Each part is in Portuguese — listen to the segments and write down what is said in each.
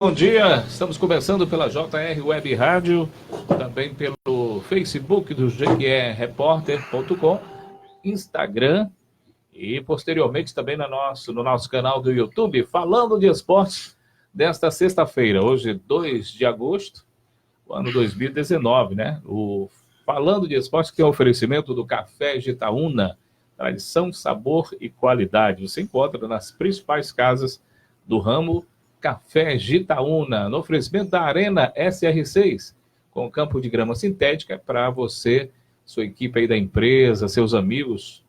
Bom dia, estamos começando pela JR Web Rádio, também pelo Facebook do jequierreporter.com, Instagram e posteriormente também no nosso canal do YouTube, falando de esportes, desta sexta-feira, hoje 2 de agosto, do ano 2019, né? O Falando de Esportes, que é um oferecimento do Café Gitaúna, tradição, sabor e qualidade. Você encontra nas principais casas do ramo Café Gitaúna, no oferecimento da Arena SR6, com campo de grama sintética para você, sua equipe aí da empresa, seus amigos,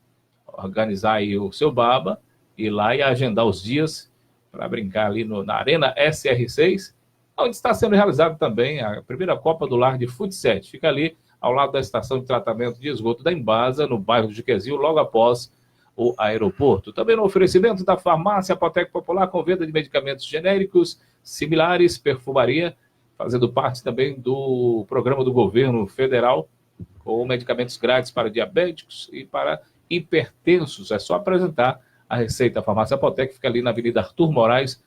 organizar aí o seu baba, ir lá e agendar os dias para brincar ali na Arena SR6, onde está sendo realizado também a primeira Copa do Lar de Futsal. Fica ali ao lado da estação de tratamento de esgoto da Embasa, no bairro de Jequié, logo após o aeroporto. Também no oferecimento da Farmácia Apoteca Popular, com venda de medicamentos genéricos, similares, perfumaria, fazendo parte também do programa do governo federal, com medicamentos grátis para diabéticos e para hipertensos. É só apresentar a receita. A Farmácia Apoteca fica ali na Avenida Arthur Moraes,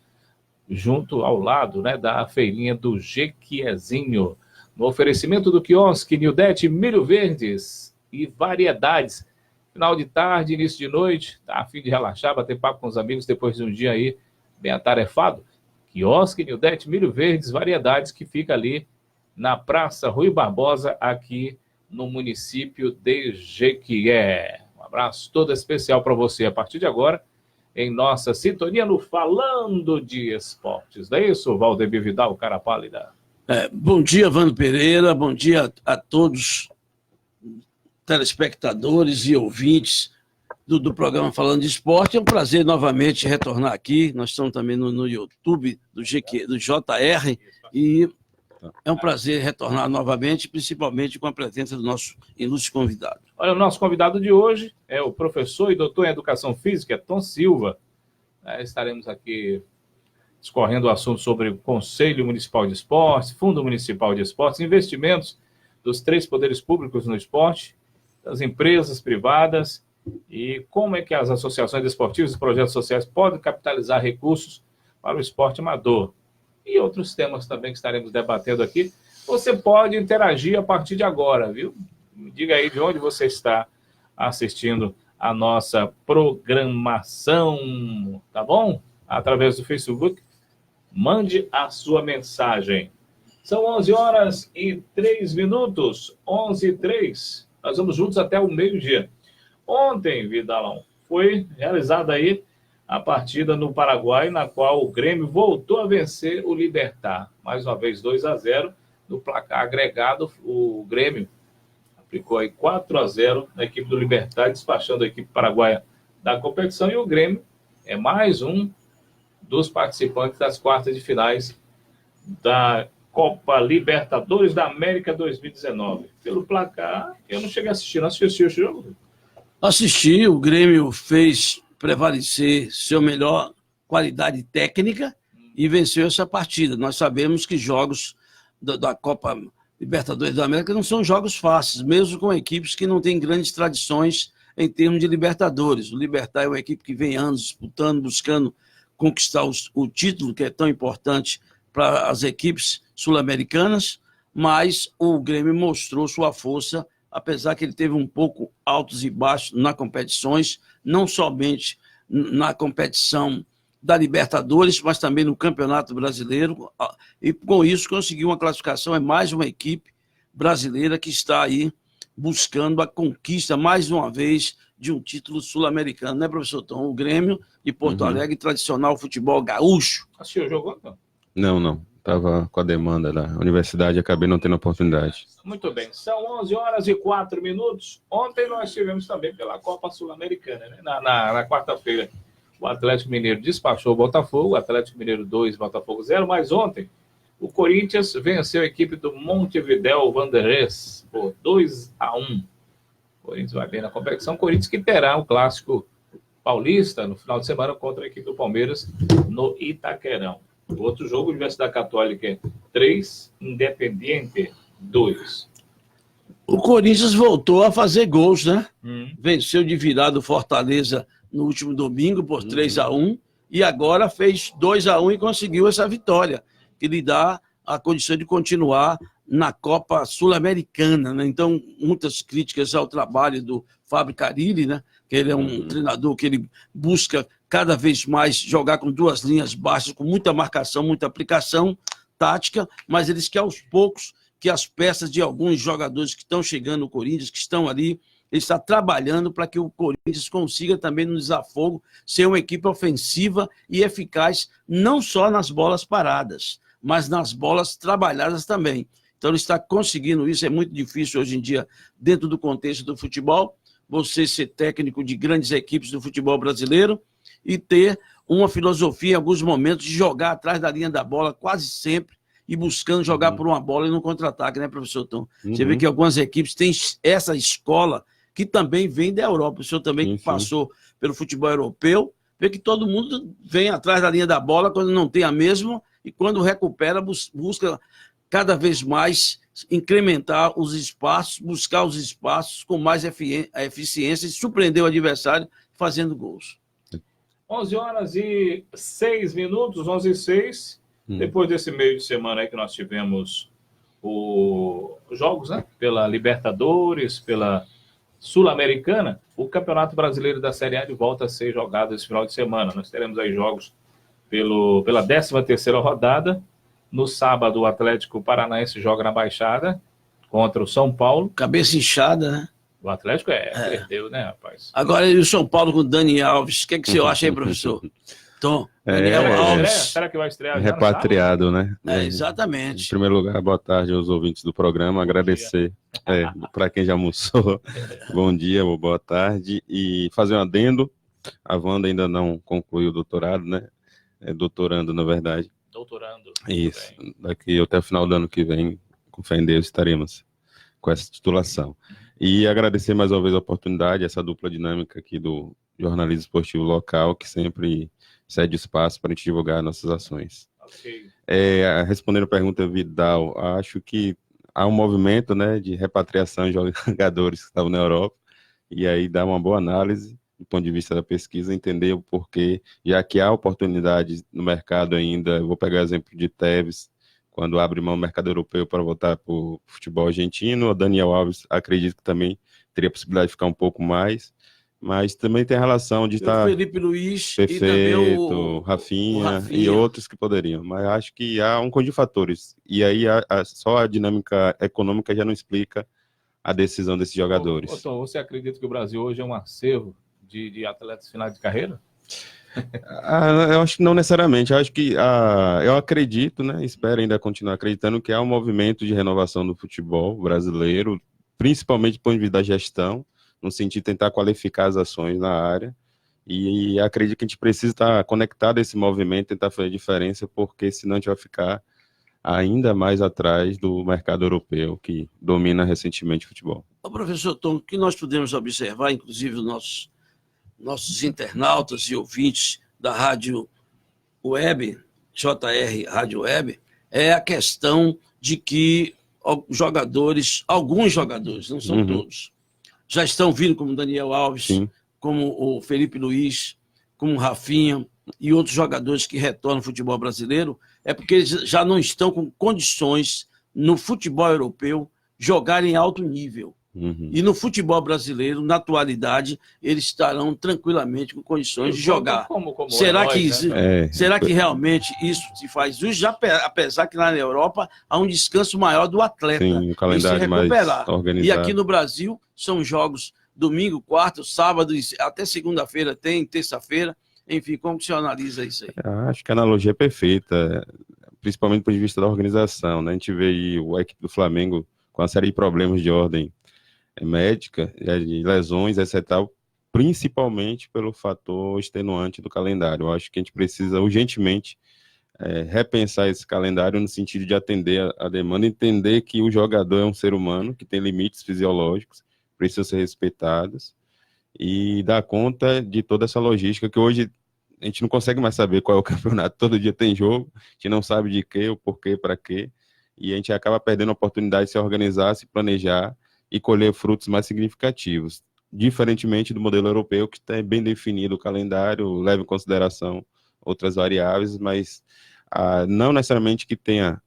junto ao lado, né, da feirinha do Jequiézinho. No oferecimento do quiosque Nildete, milho verdes e variedades. Final de tarde, início de noite, tá a fim de relaxar, bater papo com os amigos depois de um dia aí bem atarefado. Quiosque Nildete, milho verdes, variedades, que fica ali na Praça Rui Barbosa, aqui no município de Jequié. Um abraço todo especial para você a partir de agora, em nossa sintonia no Falando de Esportes. Não é isso, Valdemir Vidal, cara pálida? Bom dia, Vando Pereira, bom dia a todos telespectadores e ouvintes do programa Falando de Esporte. É um prazer novamente retornar aqui. Nós estamos também no YouTube do JR e é um prazer retornar novamente, principalmente com a presença do nosso ilustre convidado. Olha, o nosso convidado de hoje é o professor e doutor em Educação Física, Tom Silva. Estaremos aqui discorrendo o assunto sobre o Conselho Municipal de Esportes, Fundo Municipal de Esportes, investimentos dos 3 poderes públicos no esporte, das empresas privadas e como é que as associações esportivas e projetos sociais podem capitalizar recursos para o esporte amador. E outros temas também que estaremos debatendo aqui. Você pode interagir a partir de agora, viu? Me diga aí de onde você está assistindo a nossa programação, tá bom? Através do Facebook, mande a sua mensagem. São 11h03, 11h03. Nós vamos juntos até o meio-dia. Ontem, Vidalão, foi realizada aí a partida no Paraguai, na qual o Grêmio voltou a vencer o Libertad. Mais uma vez, 2-0 no placar agregado. O Grêmio aplicou aí 4-0 na equipe do Libertad, despachando a equipe paraguaia da competição. E o Grêmio é mais um dos participantes das quartas de finais da Copa Libertadores da América 2019. Pelo placar, eu não cheguei a assistir. Não assisti o jogo? Assisti, o Grêmio fez prevalecer sua melhor qualidade técnica e venceu essa partida. Nós sabemos que jogos da Copa Libertadores da América não são jogos fáceis, mesmo com equipes que não têm grandes tradições em termos de Libertadores. O Libertad é uma equipe que vem anos disputando, buscando conquistar o título, que é tão importante para as equipes sul-americanas, mas o Grêmio mostrou sua força, apesar que ele teve um pouco altos e baixos nas competições, não somente na competição da Libertadores, mas também no Campeonato Brasileiro, e com isso conseguiu uma classificação. É mais uma equipe brasileira que está aí buscando a conquista, mais uma vez, de um título sul-americano, né, professor Tom? O Grêmio de Porto Alegre, tradicional futebol gaúcho. Assistiu o jogo? Não. Estava com a demanda da universidade e acabei não tendo oportunidade. Muito bem. São 11h04. Ontem nós tivemos também pela Copa Sul-Americana, né? Na quarta-feira, o Atlético Mineiro despachou o Botafogo, o Atlético Mineiro 2, Botafogo 0, mas ontem o Corinthians venceu a equipe do Montevidéu Wanderers por 2-1. O Corinthians vai bem na competição. O Corinthians que terá o clássico paulista no final de semana contra a equipe do Palmeiras no Itaquerão. O outro jogo, Universidade Católica 3, Independiente 2. O Corinthians voltou a fazer gols, né? Venceu de virada o Fortaleza no último domingo por 3-1 e agora fez 2-1 e conseguiu essa vitória. que lhe dá a condição de continuar na Copa Sul-Americana, né? Então, muitas críticas ao trabalho do Fábio Carille, né? Que ele é um treinador que ele busca cada vez mais jogar com duas linhas baixas, com muita marcação, muita aplicação tática, mas eles querem aos poucos que as peças de alguns jogadores que estão chegando no Corinthians, que estão ali, ele está trabalhando para que o Corinthians consiga também no desafogo ser uma equipe ofensiva e eficaz, não só nas bolas paradas, mas nas bolas trabalhadas também. Então ele está conseguindo isso, é muito difícil hoje em dia, dentro do contexto do futebol, você ser técnico de grandes equipes do futebol brasileiro e ter uma filosofia em alguns momentos de jogar atrás da linha da bola quase sempre e buscando jogar por uma bola e no contra-ataque, né, professor Tom? Você vê que algumas equipes têm essa escola que também vem da Europa. O senhor também que passou pelo futebol europeu, vê que todo mundo vem atrás da linha da bola quando não tem a mesma e quando recupera, busca cada vez mais incrementar os espaços, buscar os espaços com mais eficiência e surpreender o adversário fazendo gols. 11h06, 11h06. Depois desse meio de semana aí que nós tivemos os jogos, né? Pela Libertadores, pela Sul-Americana, o Campeonato Brasileiro da Série A de volta a ser jogado esse final de semana. Nós teremos aí jogos pela 13ª rodada. No sábado, o Atlético Paranaense joga na Baixada contra o São Paulo. Cabeça inchada, né? O Atlético perdeu, né, rapaz? Agora, e o São Paulo com o Dani Alves? O que você acha aí, professor? Tom, Daniel Alves. Será que vai estrear? Repatriado, né? Exatamente. Em primeiro lugar, boa tarde aos ouvintes do programa. Agradecer para quem já almoçou. Bom dia, boa tarde. E fazer um adendo. A Wanda ainda não concluiu o doutorado, né? Doutorando, na verdade. Doutorando. Isso. Daqui até o final do ano que vem, com fé em Deus, estaremos com essa titulação. E agradecer mais uma vez a oportunidade, essa dupla dinâmica aqui do jornalismo esportivo local, que sempre cede espaço para a gente divulgar nossas ações. Okay. Respondendo a pergunta, Vidal, acho que há um movimento, né, de repatriação de jogadores que estavam na Europa, e aí dá uma boa análise do ponto de vista da pesquisa, entender o porquê, já que há oportunidades no mercado ainda. Eu vou pegar o exemplo de Tevez, quando abre mão do mercado europeu para voltar para o futebol argentino. O Daniel Alves, acredito que também teria a possibilidade de ficar um pouco mais, mas também tem a relação de estar... Felipe Luiz perfeito, e também o Rafinha e outros que poderiam, mas acho que há um conjunto de fatores, e aí só a dinâmica econômica já não explica a decisão desses jogadores. Tom, você acredita que o Brasil hoje é um acervo de atletas finais de carreira? Eu acho que não necessariamente. Eu acho que eu acredito, né? Espero ainda continuar acreditando que há um movimento de renovação do futebol brasileiro, principalmente do ponto de vista da gestão, no sentido de tentar qualificar as ações na área. E acredito que a gente precisa estar conectado a esse movimento, tentar fazer diferença, porque senão a gente vai ficar ainda mais atrás do mercado europeu, que domina recentemente o futebol. Professor Tom, o que nós podemos observar, inclusive os nossos internautas e ouvintes da Rádio Web, JR Rádio Web, é a questão de que alguns jogadores, não são todos, já estão vindo, como Daniel Alves, como o Felipe Luiz, como o Rafinha e outros jogadores que retornam ao futebol brasileiro, é porque eles já não estão com condições no futebol europeu jogarem em alto nível. E no futebol brasileiro, na atualidade, eles estarão tranquilamente com condições de jogar. Será que realmente isso se faz uso? Já, apesar que lá na Europa há um descanso maior do atleta. Sim, o calendário mais organizado. E aqui no Brasil são jogos domingo, quarto, sábado, até segunda-feira tem, terça-feira. Enfim, como que você analisa isso aí? Acho que a analogia é perfeita, principalmente do ponto de vista da organização, né? A gente vê aí a equipe do Flamengo com uma série de problemas de ordem médica, de lesões, etc., principalmente pelo fator extenuante do calendário. Eu acho que a gente precisa urgentemente repensar esse calendário no sentido de atender a demanda, entender que o jogador é um ser humano, que tem limites fisiológicos, precisam ser respeitados, e dar conta de toda essa logística que hoje a gente não consegue mais saber qual é o campeonato. Todo dia tem jogo, a gente não sabe de quê, o porquê, para quê, e a gente acaba perdendo a oportunidade de se organizar, se planejar e colher frutos mais significativos, diferentemente do modelo europeu, que está bem definido o calendário, leva em consideração outras variáveis, mas não necessariamente que tenha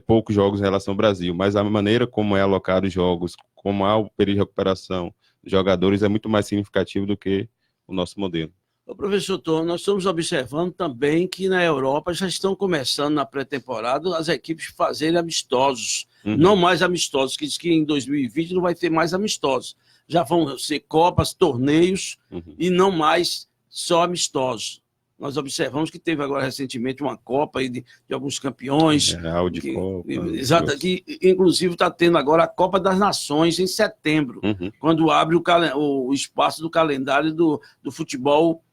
poucos jogos em relação ao Brasil, mas a maneira como é alocado os jogos, como há o período de recuperação dos jogadores é muito mais significativo do que o nosso modelo. Ô, professor Tom, nós estamos observando também que na Europa já estão começando na pré-temporada as equipes fazerem amistosos, não mais amistosos, que diz que em 2020 não vai ter mais amistosos, já vão ser copas, torneios e não mais só amistosos. Nós observamos que teve agora recentemente uma Copa aí de alguns campeões. Copa. Exato, que inclusive está tendo agora a Copa das Nações em setembro, quando abre o espaço do calendário do futebol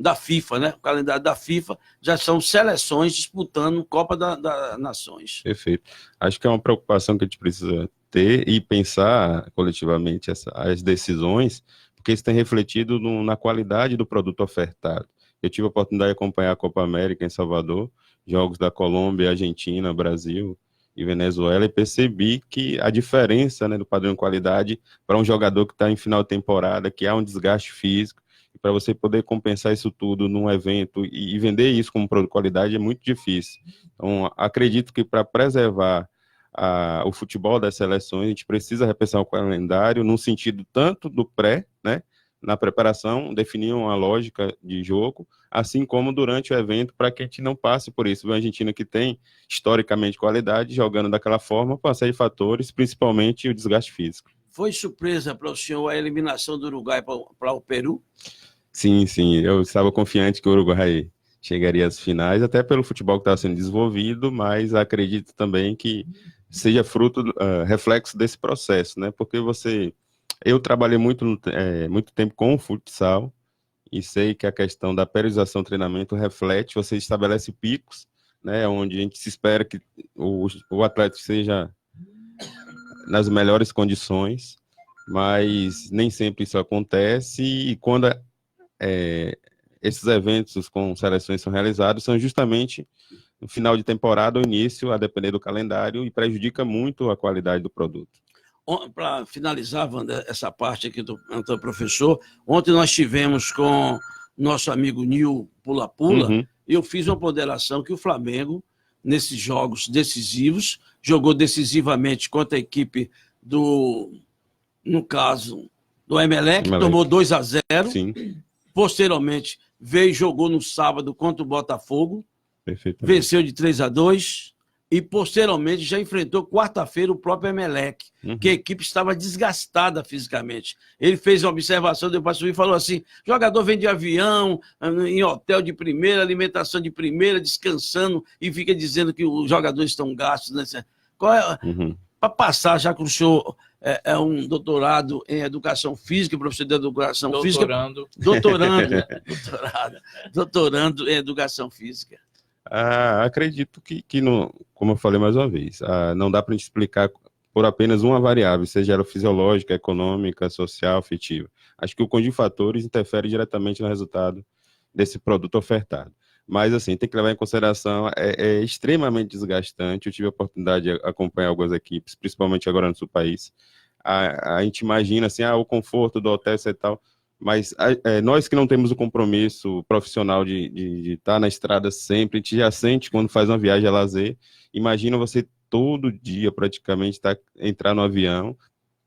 da FIFA, né? O calendário da FIFA já são seleções disputando Copa das Nações. Perfeito. Acho que é uma preocupação que a gente precisa ter e pensar coletivamente as decisões, porque isso tem refletido na qualidade do produto ofertado. Eu tive a oportunidade de acompanhar a Copa América em Salvador, jogos da Colômbia, Argentina, Brasil e Venezuela, e percebi que a diferença, né, do padrão de qualidade para um jogador que está em final de temporada, que há um desgaste físico, e para você poder compensar isso tudo num evento e vender isso como produto de qualidade é muito difícil. Então, acredito que para preservar o futebol das seleções, a gente precisa repensar o calendário no sentido tanto do pré, né, na preparação, definir uma lógica de jogo, assim como durante o evento, para que a gente não passe por isso. A Argentina que tem, historicamente, qualidade, jogando daquela forma, com uma série de fatores, principalmente o desgaste físico. Foi surpresa para o senhor a eliminação do Uruguai para o Peru? Sim, eu estava confiante que o Uruguai chegaria às finais, até pelo futebol que estava sendo desenvolvido, mas acredito também que seja reflexo desse processo, né? Porque eu trabalhei muito tempo com o futsal e sei que a questão da periodização do treinamento reflete, você estabelece picos, né, onde a gente se espera que o atleta seja nas melhores condições, mas nem sempre isso acontece, e quando esses eventos com seleções são realizados, são justamente no final de temporada ou início, a depender do calendário, e prejudica muito a qualidade do produto. Para finalizar, Wander, essa parte aqui do professor, ontem nós tivemos com nosso amigo Nil Pula-Pula, e eu fiz uma ponderação que o Flamengo, nesses jogos decisivos, jogou decisivamente contra a equipe no caso, do Emelec, tomou 2-0. Sim. Posteriormente, veio e jogou no sábado contra o Botafogo, venceu de 3-2, e posteriormente já enfrentou quarta-feira o próprio Emelec, que a equipe estava desgastada fisicamente. Ele fez uma observação, depois subiu e falou assim: jogador vem de avião, em hotel de primeira, alimentação de primeira, descansando, e fica dizendo que os jogadores estão gastos. Né? Para passar, já que o senhor é um doutorado em educação física, professor de educação física. Doutorando em educação física. Acredito que como eu falei mais uma vez, não dá para a gente explicar por apenas uma variável, seja ela fisiológica, econômica, social, afetiva. Acho que o conjunto de fatores interfere diretamente no resultado desse produto ofertado. Mas, assim, tem que levar em consideração, é extremamente desgastante. Eu tive a oportunidade de acompanhar algumas equipes, principalmente agora no sul do país. A gente imagina, assim, o conforto do hotel e tal, mas nós que não temos o compromisso profissional de estar na estrada sempre, a gente já sente quando faz uma viagem a lazer. Imagina você todo dia praticamente entrar no avião,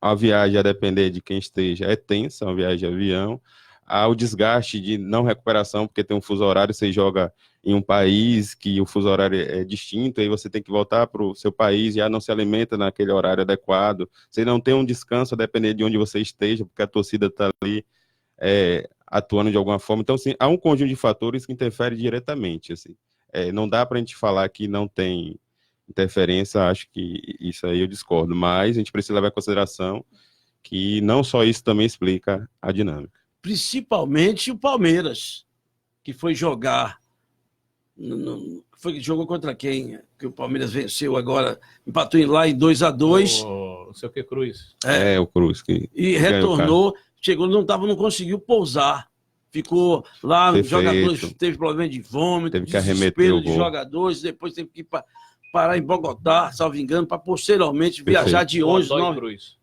a viagem, a depender de quem esteja, é tensa, uma viagem de avião, há o desgaste de não recuperação, porque tem um fuso horário, você joga em um país que o fuso horário é distinto, aí você tem que voltar para o seu país, já não se alimenta naquele horário adequado, você não tem um descanso a depender de onde você esteja, porque a torcida está ali atuando de alguma forma. Então, assim, há um conjunto de fatores que interfere diretamente. Assim. Não dá para a gente falar que não tem interferência, acho que isso aí eu discordo, mas a gente precisa levar em consideração que não só isso também explica a dinâmica. Principalmente o Palmeiras, que foi jogar, jogou contra quem? Que o Palmeiras venceu agora, empatou lá em 2-2. O seu que Cruz. O Cruz. E retornou, chegou, não conseguiu pousar. Ficou lá, os jogadores teve problema de vômito, teve que arremeter de jogadores, depois teve que parar em Bogotá, salvo engano, para posteriormente viajar de ônibus.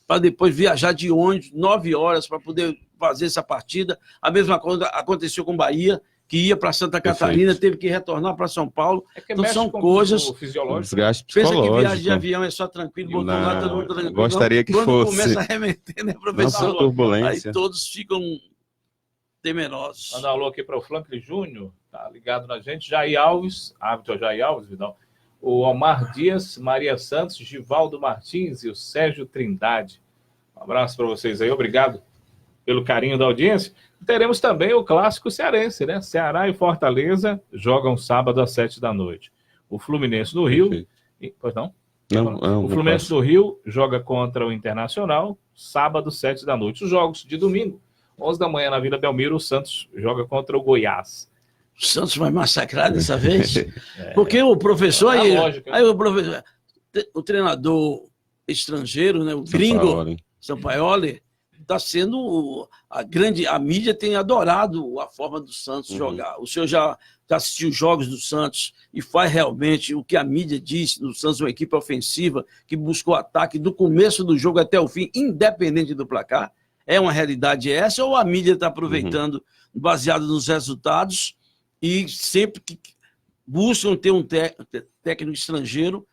Para depois viajar de ônibus 9 horas para poder fazer essa partida. A mesma coisa aconteceu com o Bahia, que ia para Santa Catarina, teve que retornar para São Paulo. Então são coisas... Desgaste Pensa psicológico. que viagem de avião é só tranquilo, botou lá, todo mundo tranquilo. Gostaria que quando fosse. Começa a remeter, né, professor? Não, turbulência. Aí todos ficam temerosos. Manda um alô aqui para o Franklin Júnior, tá ligado na gente. Jair Alves, árbitro Jair Alves, Vidal. O Omar Dias, Maria Santos, Givaldo Martins e o Sérgio Trindade. Um abraço para vocês aí, obrigado pelo carinho da audiência. Teremos também o clássico cearense, né? Ceará e Fortaleza jogam sábado às 7 da noite. O Fluminense do Rio... Pois não? Não, o Fluminense do Rio joga contra o Internacional, sábado, 7 da noite. Os jogos de domingo, 11 da manhã na Vila Belmiro, o Santos joga contra o Goiás. O Santos vai massacrar dessa vez? Porque o professor aí... Lógica, aí o professor, o treinador estrangeiro, né, o gringo, Sampaoli, está sendo a mídia tem adorado a forma do Santos jogar. O senhor já assistiu jogos do Santos e faz realmente o que a mídia diz do Santos, uma equipe ofensiva que buscou ataque do começo do jogo até o fim, independente do placar? É uma realidade essa ou a mídia está aproveitando baseado nos resultados e sempre que buscam ter um técnico estrangeiro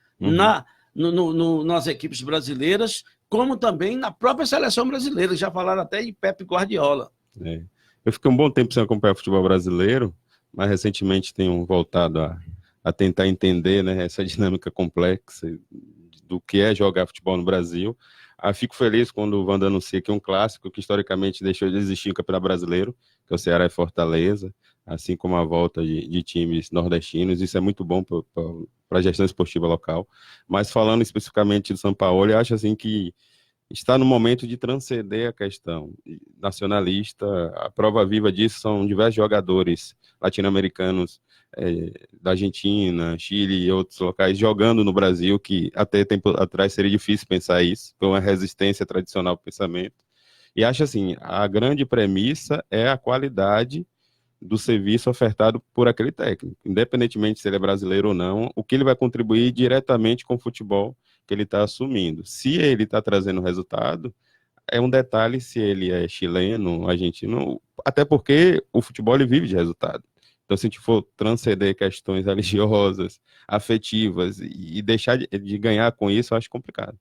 nas equipes brasileiras, como também na própria seleção brasileira? Já falaram até em Pepe Guardiola. Eu fiquei um bom tempo sem acompanhar o futebol brasileiro, mas recentemente tenho voltado a tentar entender, né, essa dinâmica complexa do que é jogar futebol no Brasil. Fico feliz quando o Wanda anuncia que um clássico que historicamente deixou de existir no Campeonato Brasileiro, que é o Ceará e Fortaleza, assim como a volta de times nordestinos. Isso é muito bom para a gestão esportiva local. Mas falando especificamente do São Paulo, eu acho assim que está no momento de transcender a questão nacionalista. A prova viva disso são diversos jogadores latino-americanos, da Argentina, Chile e outros locais jogando no Brasil, que até tempo atrás seria difícil pensar isso, por uma resistência tradicional ao pensamento. E acho assim, a grande premissa é a qualidade do serviço ofertado por aquele técnico, independentemente se ele é brasileiro ou não, o que ele vai contribuir diretamente com o futebol que ele está assumindo. Se ele está trazendo resultado, é um detalhe se ele é chileno, argentino, até porque o futebol ele vive de resultado. Então, se a gente for transcender questões religiosas, afetivas e deixar de ganhar com isso, eu acho complicado.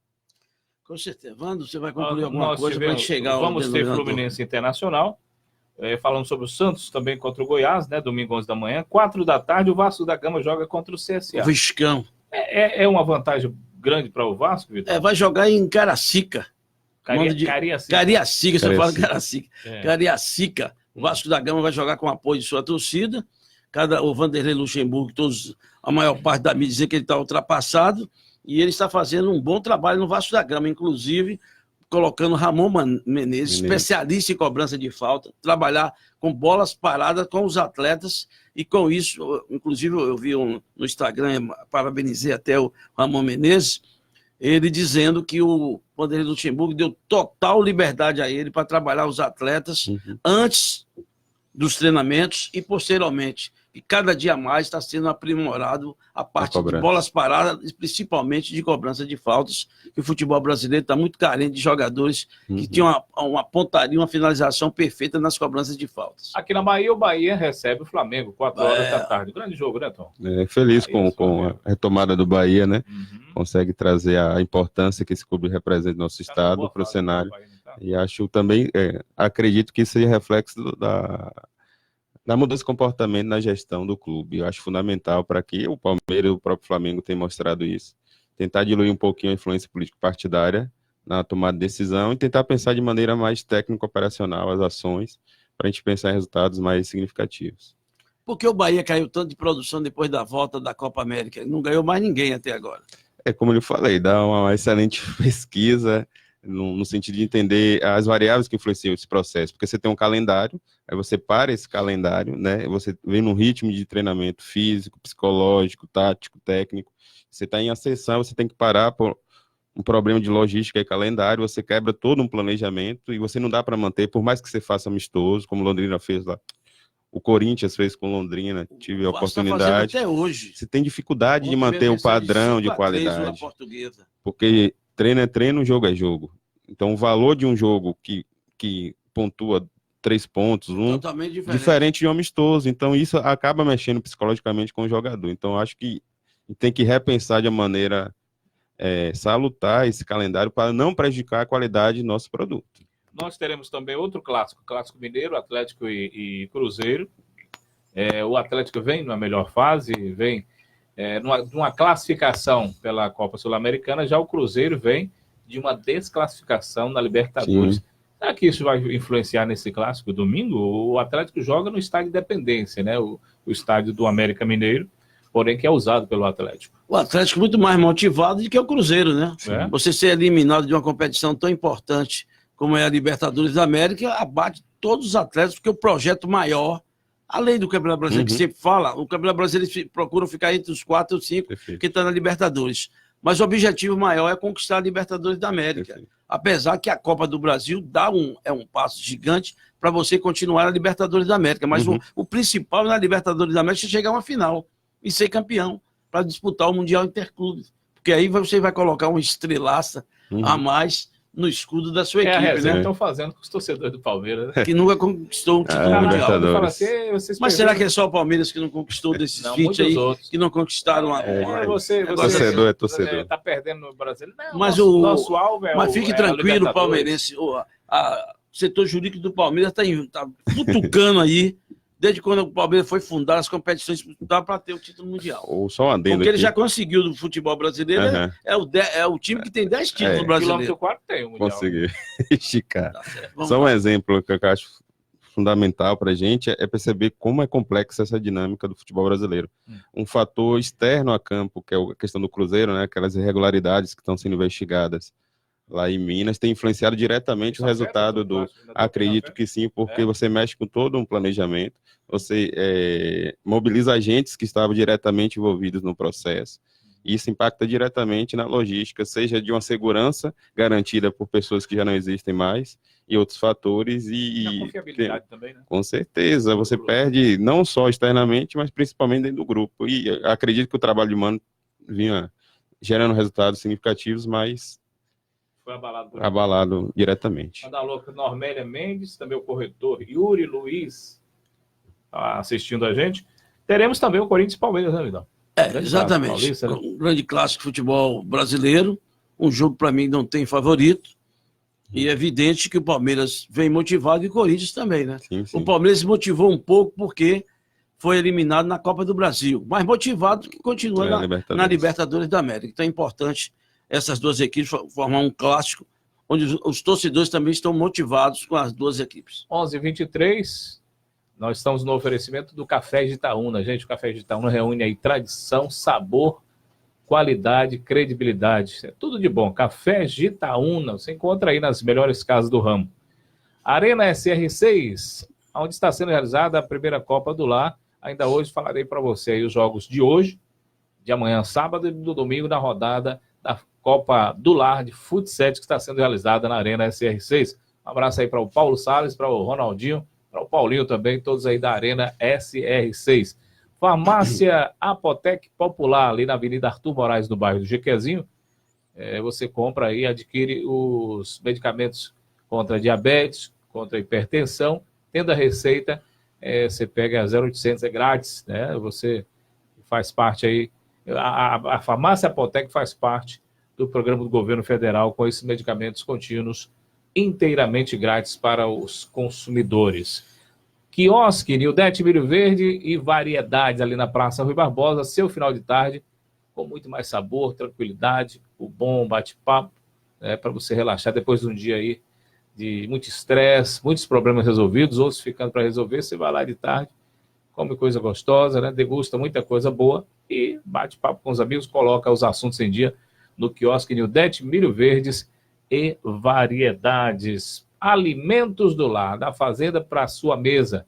Com certeza. Wanda, você vai concluir alguma coisa para a gente chegar ao Vamos ter Fluminense Internacional. Falando sobre o Santos, também contra o Goiás, né? Domingo, 11 da manhã. 4 da tarde, o Vasco da Gama joga contra o CSA. O Viscão. É uma vantagem grande para o Vasco, Vitor? Vai jogar em Caracica. Cariacica, você fala Caracica. Cariacica. O Vasco da Gama vai jogar com o apoio de sua torcida. O Vanderlei Luxemburgo, a maior parte da mídia dizendo que ele está ultrapassado. E ele está fazendo um bom trabalho no Vasco da Gama, inclusive colocando Ramon Menezes, especialista em cobrança de falta, trabalhar com bolas paradas com os atletas, e com isso, inclusive eu vi no Instagram, parabenizei até o Ramon Menezes, ele dizendo que o Vanderlei Luxemburgo deu total liberdade a ele para trabalhar os atletas antes dos treinamentos e posteriormente. E cada dia mais está sendo aprimorado a parte de bolas paradas, principalmente de cobrança de faltas, que o futebol brasileiro está muito carente de jogadores que tinham uma pontaria, uma finalização perfeita nas cobranças de faltas. Aqui na Bahia, o Bahia recebe o Flamengo, 4 horas da tarde. Grande jogo, né, Tom? Feliz com a retomada do Bahia, né? Consegue trazer a importância que esse clube representa no nosso estado para o cenário. Bahia, tá? E acho também, acredito que isso seja reflexo da mudança de comportamento na gestão do clube. Eu acho fundamental para que o Palmeiras e o próprio Flamengo tenham mostrado isso. Tentar diluir um pouquinho a influência político-partidária na tomada de decisão e tentar pensar de maneira mais técnico-operacional as ações para a gente pensar em resultados mais significativos. Por que o Bahia caiu tanto de produção depois da volta da Copa América? Não ganhou mais ninguém até agora. Como eu falei, dá uma excelente pesquisa no sentido de entender as variáveis que influenciam esse processo, porque você tem um calendário, aí você para esse calendário, né? Você vem num ritmo de treinamento físico, psicológico, tático, técnico, você está em ascensão, você tem que parar por um problema de logística e calendário, você quebra todo um planejamento e você não dá para manter, por mais que você faça amistoso, como Londrina fez lá. O Corinthians fez com Londrina, tive a oportunidade. Até hoje. Você tem dificuldade de manter o padrão de qualidade. Porque treino é treino, jogo é jogo. Então, o valor de um jogo que pontua 3 pontos, Totalmente diferente de um amistoso. Então, isso acaba mexendo psicologicamente com o jogador. Então, acho que tem que repensar de uma maneira salutar esse calendário para não prejudicar a qualidade do nosso produto. Nós teremos também outro clássico, Clássico Mineiro, Atlético e Cruzeiro. O Atlético vem numa melhor fase, vem numa classificação pela Copa Sul-Americana, já o Cruzeiro vem de uma desclassificação na Libertadores. Sim. Será que isso vai influenciar nesse clássico domingo? O Atlético joga no estádio Independência, né? O estádio do América Mineiro, porém que é usado pelo Atlético. O Atlético muito mais motivado do que o Cruzeiro, né? É. Você ser eliminado de uma competição tão importante como é a Libertadores da América, abate todos os atletas, porque o projeto maior, além do Campeonato Brasileiro, que sempre fala, o Campeonato Brasileiro eles procuram ficar entre os 4 ou 5, que está na Libertadores. Mas o objetivo maior é conquistar a Libertadores da América. Perfeito. Apesar que a Copa do Brasil é um passo gigante para você continuar na Libertadores da América. Mas o principal na Libertadores da América é chegar a uma final e ser campeão para disputar o Mundial Interclubes. Porque aí você vai colocar uma estrelaça a mais no escudo da sua equipe. A resenha né? Estão fazendo com os torcedores do Palmeiras, né? Que nunca conquistou um título mundial. Mas será que é só o Palmeiras que não conquistou desses 20 aí, outros que não conquistaram a... Torcedor é torcedor. Está perdendo no Brasil. Não, mas nosso alvo é Mas fique tranquilo, palmeirense. O setor jurídico do Palmeiras está futucando aí, desde quando o Palmeiras foi fundar as competições para ter o título mundial. Ou só um adendo. Porque ele já conseguiu do futebol brasileiro, é o time que tem 10 títulos brasileiros. Quilômetro 4 tem o mundial. Consegui esticar. Tá, só um exemplo que eu acho fundamental para a gente é perceber como é complexa essa dinâmica do futebol brasileiro. Um fator externo a campo, que é a questão do Cruzeiro, né, aquelas irregularidades que estão sendo investigadas lá em Minas, tem influenciado diretamente o resultado Acredito que sim, porque você mexe com todo um planejamento, você mobiliza agentes que estavam diretamente envolvidos no processo. Isso impacta diretamente na logística, seja de uma segurança garantida por pessoas que já não existem mais e outros fatores. E a confiabilidade também, né? Com certeza, você perde não só externamente, mas principalmente dentro do grupo. E acredito que o trabalho de Mano vinha gerando resultados significativos, mas foi abalado diretamente. Manda alô para Normélia Mendes, também o corretor Yuri Luiz assistindo a gente. Teremos também o Corinthians e Palmeiras, né, Vidal? Exatamente. Paulista, né? Um grande clássico de futebol brasileiro. Um jogo, para mim, não tem favorito. E é evidente que o Palmeiras vem motivado e o Corinthians também, né? Sim. O Palmeiras se motivou um pouco porque foi eliminado na Copa do Brasil. Mas motivado que continua na Libertadores da América. Então é importante essas duas equipes formar um clássico onde os torcedores também estão motivados com as duas equipes. 11h23. Nós estamos no oferecimento do Café de Itaúna. Gente, o Café de Itaúna reúne aí tradição, sabor, qualidade, credibilidade. É tudo de bom. Café de Itaúna. Você encontra aí nas melhores casas do ramo. Arena SR6, onde está sendo realizada a primeira Copa do Lar. Ainda hoje falarei para você aí os jogos de hoje, de amanhã, sábado e do domingo, na rodada da Copa do Lar de Futsal, que está sendo realizada na Arena SR6. Um abraço aí para o Paulo Salles, para o Ronaldinho, para o Paulinho também, todos aí da Arena SR6. Farmácia Apotec Popular, ali na Avenida Arthur Moraes, no bairro do Jequezinho. Você compra aí, adquire os medicamentos contra diabetes, contra hipertensão, tendo a receita, você pega 0800, é grátis, né? Você faz parte aí, a Farmácia Apotec faz parte do programa do governo federal com esses medicamentos contínuos inteiramente grátis para os consumidores. Quiosque, Nildete, Milho Verde e variedades ali na Praça Rui Barbosa, seu final de tarde, com muito mais sabor, tranquilidade, o bom bate-papo, para você relaxar depois de um dia aí de muito estresse, muitos problemas resolvidos, outros ficando para resolver, você vai lá de tarde, come coisa gostosa, né? Degusta muita coisa boa e bate papo com os amigos, coloca os assuntos em dia no Quiosque Nildete, Milho Verdes e variedades. Alimentos do lar, da fazenda para a sua mesa.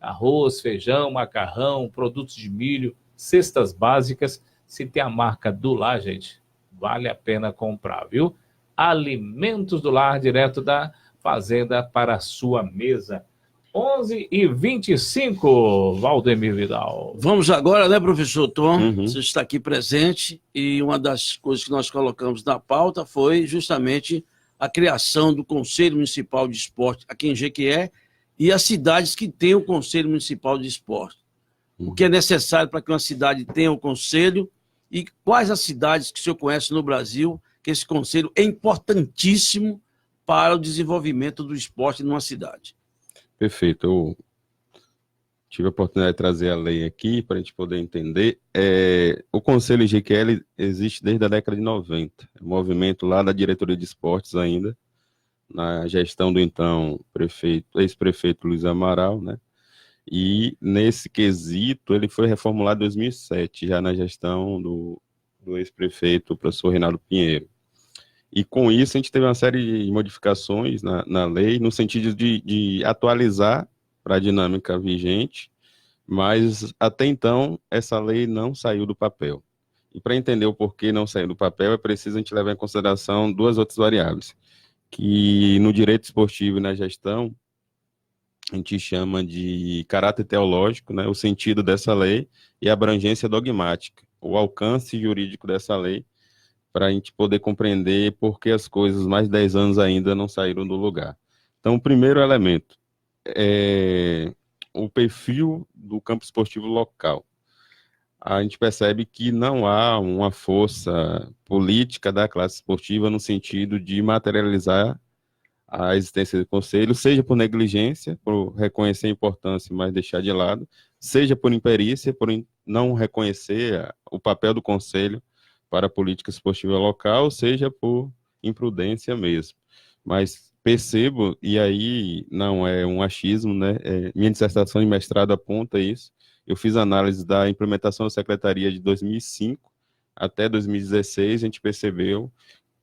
Arroz, feijão, macarrão, produtos de milho, cestas básicas. Se tem a marca do lar, gente, vale a pena comprar, viu? Alimentos do lar, direto da fazenda para a sua mesa. 11h25, Valdemir Vidal. Vamos agora, né, professor Tom? Você está aqui presente e uma das coisas que nós colocamos na pauta foi justamente a criação do Conselho Municipal de Esporte aqui em Jequié, e as cidades que têm o Conselho Municipal de Esporte. O que é necessário para que uma cidade tenha o conselho e quais as cidades que o senhor conhece no Brasil que esse conselho é importantíssimo para o desenvolvimento do esporte numa cidade. Perfeito. Eu tive a oportunidade de trazer a lei aqui para a gente poder entender. O Conselho GQL existe desde a década de 90. É um movimento lá da Diretoria de Esportes ainda, na gestão do então ex-prefeito Luiz Amaral, né? E nesse quesito ele foi reformulado em 2007, já na gestão do ex-prefeito, o professor Reinaldo Pinheiro. E com isso a gente teve uma série de modificações na lei, no sentido de atualizar para a dinâmica vigente, mas até então essa lei não saiu do papel. E para entender o porquê não saiu do papel, é preciso a gente levar em consideração duas outras variáveis, que no direito esportivo e na gestão a gente chama de caráter teológico, né, o sentido dessa lei, e a abrangência dogmática, o alcance jurídico dessa lei, para a gente poder compreender por que as coisas, mais de 10 anos ainda, não saíram do lugar. Então, o primeiro elemento é o perfil do campo esportivo local. A gente percebe que não há uma força política da classe esportiva no sentido de materializar a existência do conselho, seja por negligência, por reconhecer a importância, mas deixar de lado, seja por imperícia, por não reconhecer o papel do conselho para a política esportiva local, seja por imprudência mesmo. Mas percebo, e aí não é um achismo, né? Minha dissertação de mestrado aponta isso. Eu fiz análise da implementação da Secretaria de 2005 até 2016, a gente percebeu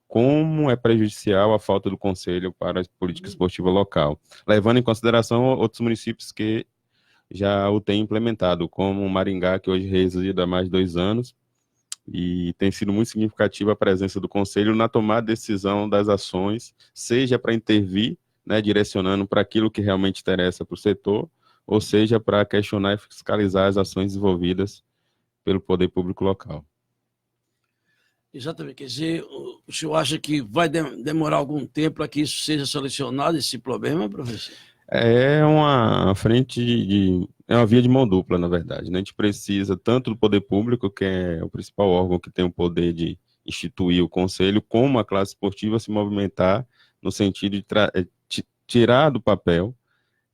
como é prejudicial a falta do conselho para a política esportiva local, levando em consideração outros municípios que já o têm implementado, como Maringá, que hoje reside há mais de 2 anos, e tem sido muito significativa a presença do Conselho na tomada de decisão das ações, seja para intervir, né, direcionando para aquilo que realmente interessa para o setor, ou seja para questionar e fiscalizar as ações desenvolvidas pelo poder público local. Exatamente, quer dizer, o senhor acha que vai demorar algum tempo para que isso seja solucionado, esse problema, professor? É uma é uma via de mão dupla, na verdade, né? A gente precisa tanto do poder público, que é o principal órgão que tem o poder de instituir o conselho, como a classe esportiva se movimentar no sentido de tirar do papel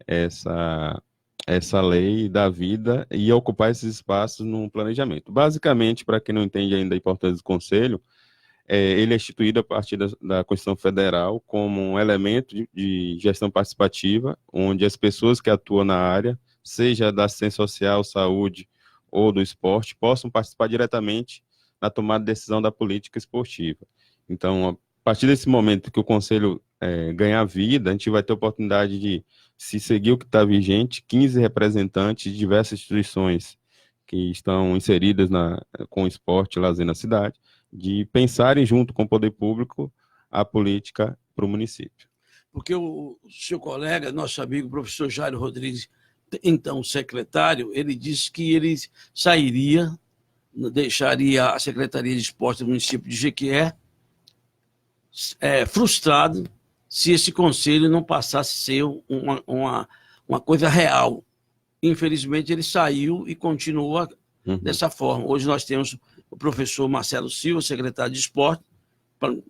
essa lei da vida e ocupar esses espaços no planejamento. Basicamente, para quem não entende ainda a importância do conselho, ele é instituído a partir da Constituição Federal como um elemento de gestão participativa, onde as pessoas que atuam na área, seja da assistência social, saúde ou do esporte, possam participar diretamente na tomada de decisão da política esportiva. Então, a partir desse momento que o Conselho ganhar vida, a gente vai ter a oportunidade de, se seguir o que está vigente, 15 representantes de diversas instituições que estão inseridas com o esporte e lazer na cidade, de pensarem junto com o poder público a política para o município. Porque o seu colega, nosso amigo, professor Jairo Rodrigues, então secretário, ele disse que ele sairia, deixaria a Secretaria de Esporte do município de Jequié frustrado se esse conselho não passasse a ser uma coisa real. Infelizmente, ele saiu e continua dessa forma. Hoje nós temos o professor Marcelo Silva, secretário de Esporte,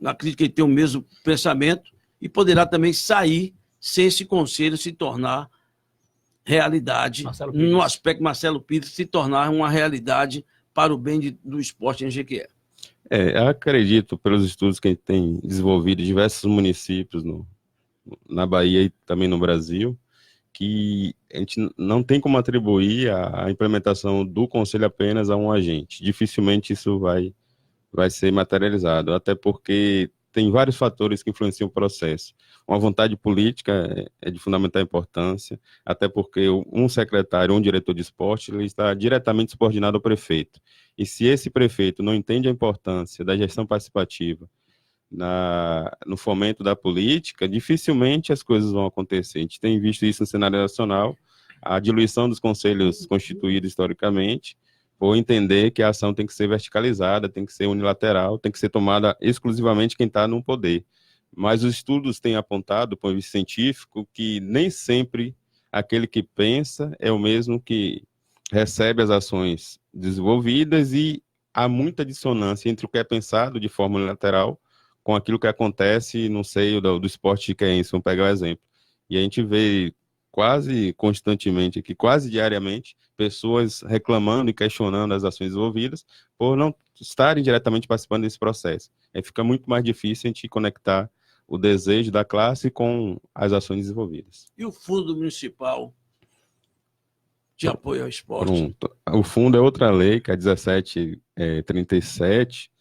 acredito que ele tem o mesmo pensamento e poderá também sair se esse conselho se tornar realidade, no aspecto Marcelo Pires, se tornar uma realidade para o bem do esporte em Jequié. Acredito, pelos estudos que a gente tem desenvolvido em diversos municípios na Bahia e também no Brasil, que a gente não tem como atribuir a implementação do conselho apenas a um agente. Dificilmente isso vai ser materializado, até porque tem vários fatores que influenciam o processo. Uma vontade política é de fundamental importância, até porque um secretário, um diretor de esporte, ele está diretamente subordinado ao prefeito. E se esse prefeito não entende a importância da gestão participativa no fomento da política, dificilmente as coisas vão acontecer. A gente tem visto isso no cenário nacional, a diluição dos conselhos constituídos historicamente, por entender que a ação tem que ser verticalizada, tem que ser unilateral, tem que ser tomada exclusivamente quem está no poder. Mas os estudos têm apontado, do ponto de vista científico, que nem sempre aquele que pensa é o mesmo que recebe as ações desenvolvidas e há muita dissonância entre o que é pensado de forma unilateral com aquilo que acontece no seio do esporte chiquense, vamos pegar o exemplo. E a gente vê quase constantemente aqui, quase diariamente, pessoas reclamando e questionando as ações desenvolvidas por não estarem diretamente participando desse processo. Aí fica muito mais difícil a gente conectar o desejo da classe com as ações desenvolvidas. E o Fundo Municipal de Apoio ao Esporte? Pronto. O fundo é outra lei, que é 1737,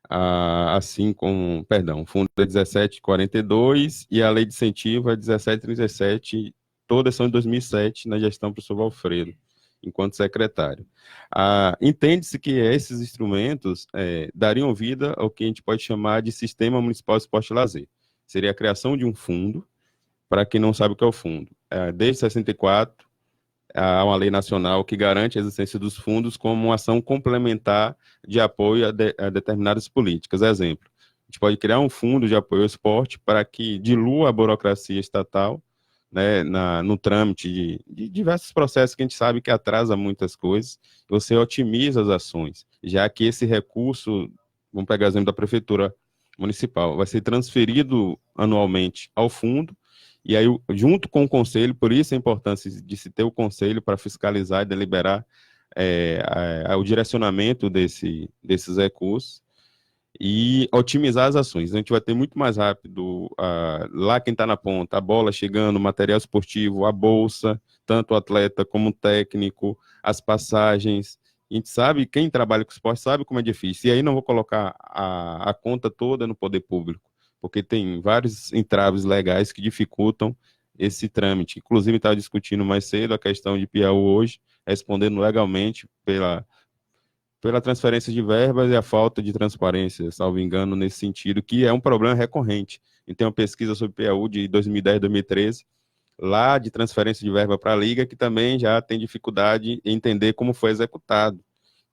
assim como, perdão, o fundo é 1742 e a lei de incentivo é 1737, todas são de 2007, na gestão do professor Valfredo, enquanto secretário. Entende-se que esses instrumentos dariam vida ao que a gente pode chamar de Sistema Municipal de Esporte e Lazer. Seria a criação de um fundo, para quem não sabe o que é o fundo. Desde 64, há uma lei nacional que garante a existência dos fundos como uma ação complementar de apoio a determinadas políticas. Exemplo, a gente pode criar um fundo de apoio ao esporte para que dilua a burocracia estatal, né, no trâmite de diversos processos que a gente sabe que atrasa muitas coisas, você otimiza as ações, já que esse recurso, vamos pegar o exemplo da prefeitura municipal, vai ser transferido anualmente ao fundo, e aí, junto com o conselho, por isso a importância de se ter o conselho para fiscalizar e deliberar o direcionamento desses recursos e otimizar as ações. A gente vai ter muito mais rápido, lá quem está na ponta, a bola chegando, o material esportivo, a bolsa, tanto o atleta como o técnico, as passagens. A gente sabe, quem trabalha com esporte sabe como é difícil. E aí não vou colocar a conta toda no poder público, porque tem vários entraves legais que dificultam esse trâmite. Inclusive, estava discutindo mais cedo a questão de Piauí hoje, respondendo legalmente pela transferência de verbas e a falta de transparência, salvo engano, nesse sentido, que é um problema recorrente. A gente tem uma pesquisa sobre Piauí de 2010, 2013, lá de transferência de verba para a Liga, que também já tem dificuldade em entender como foi executado.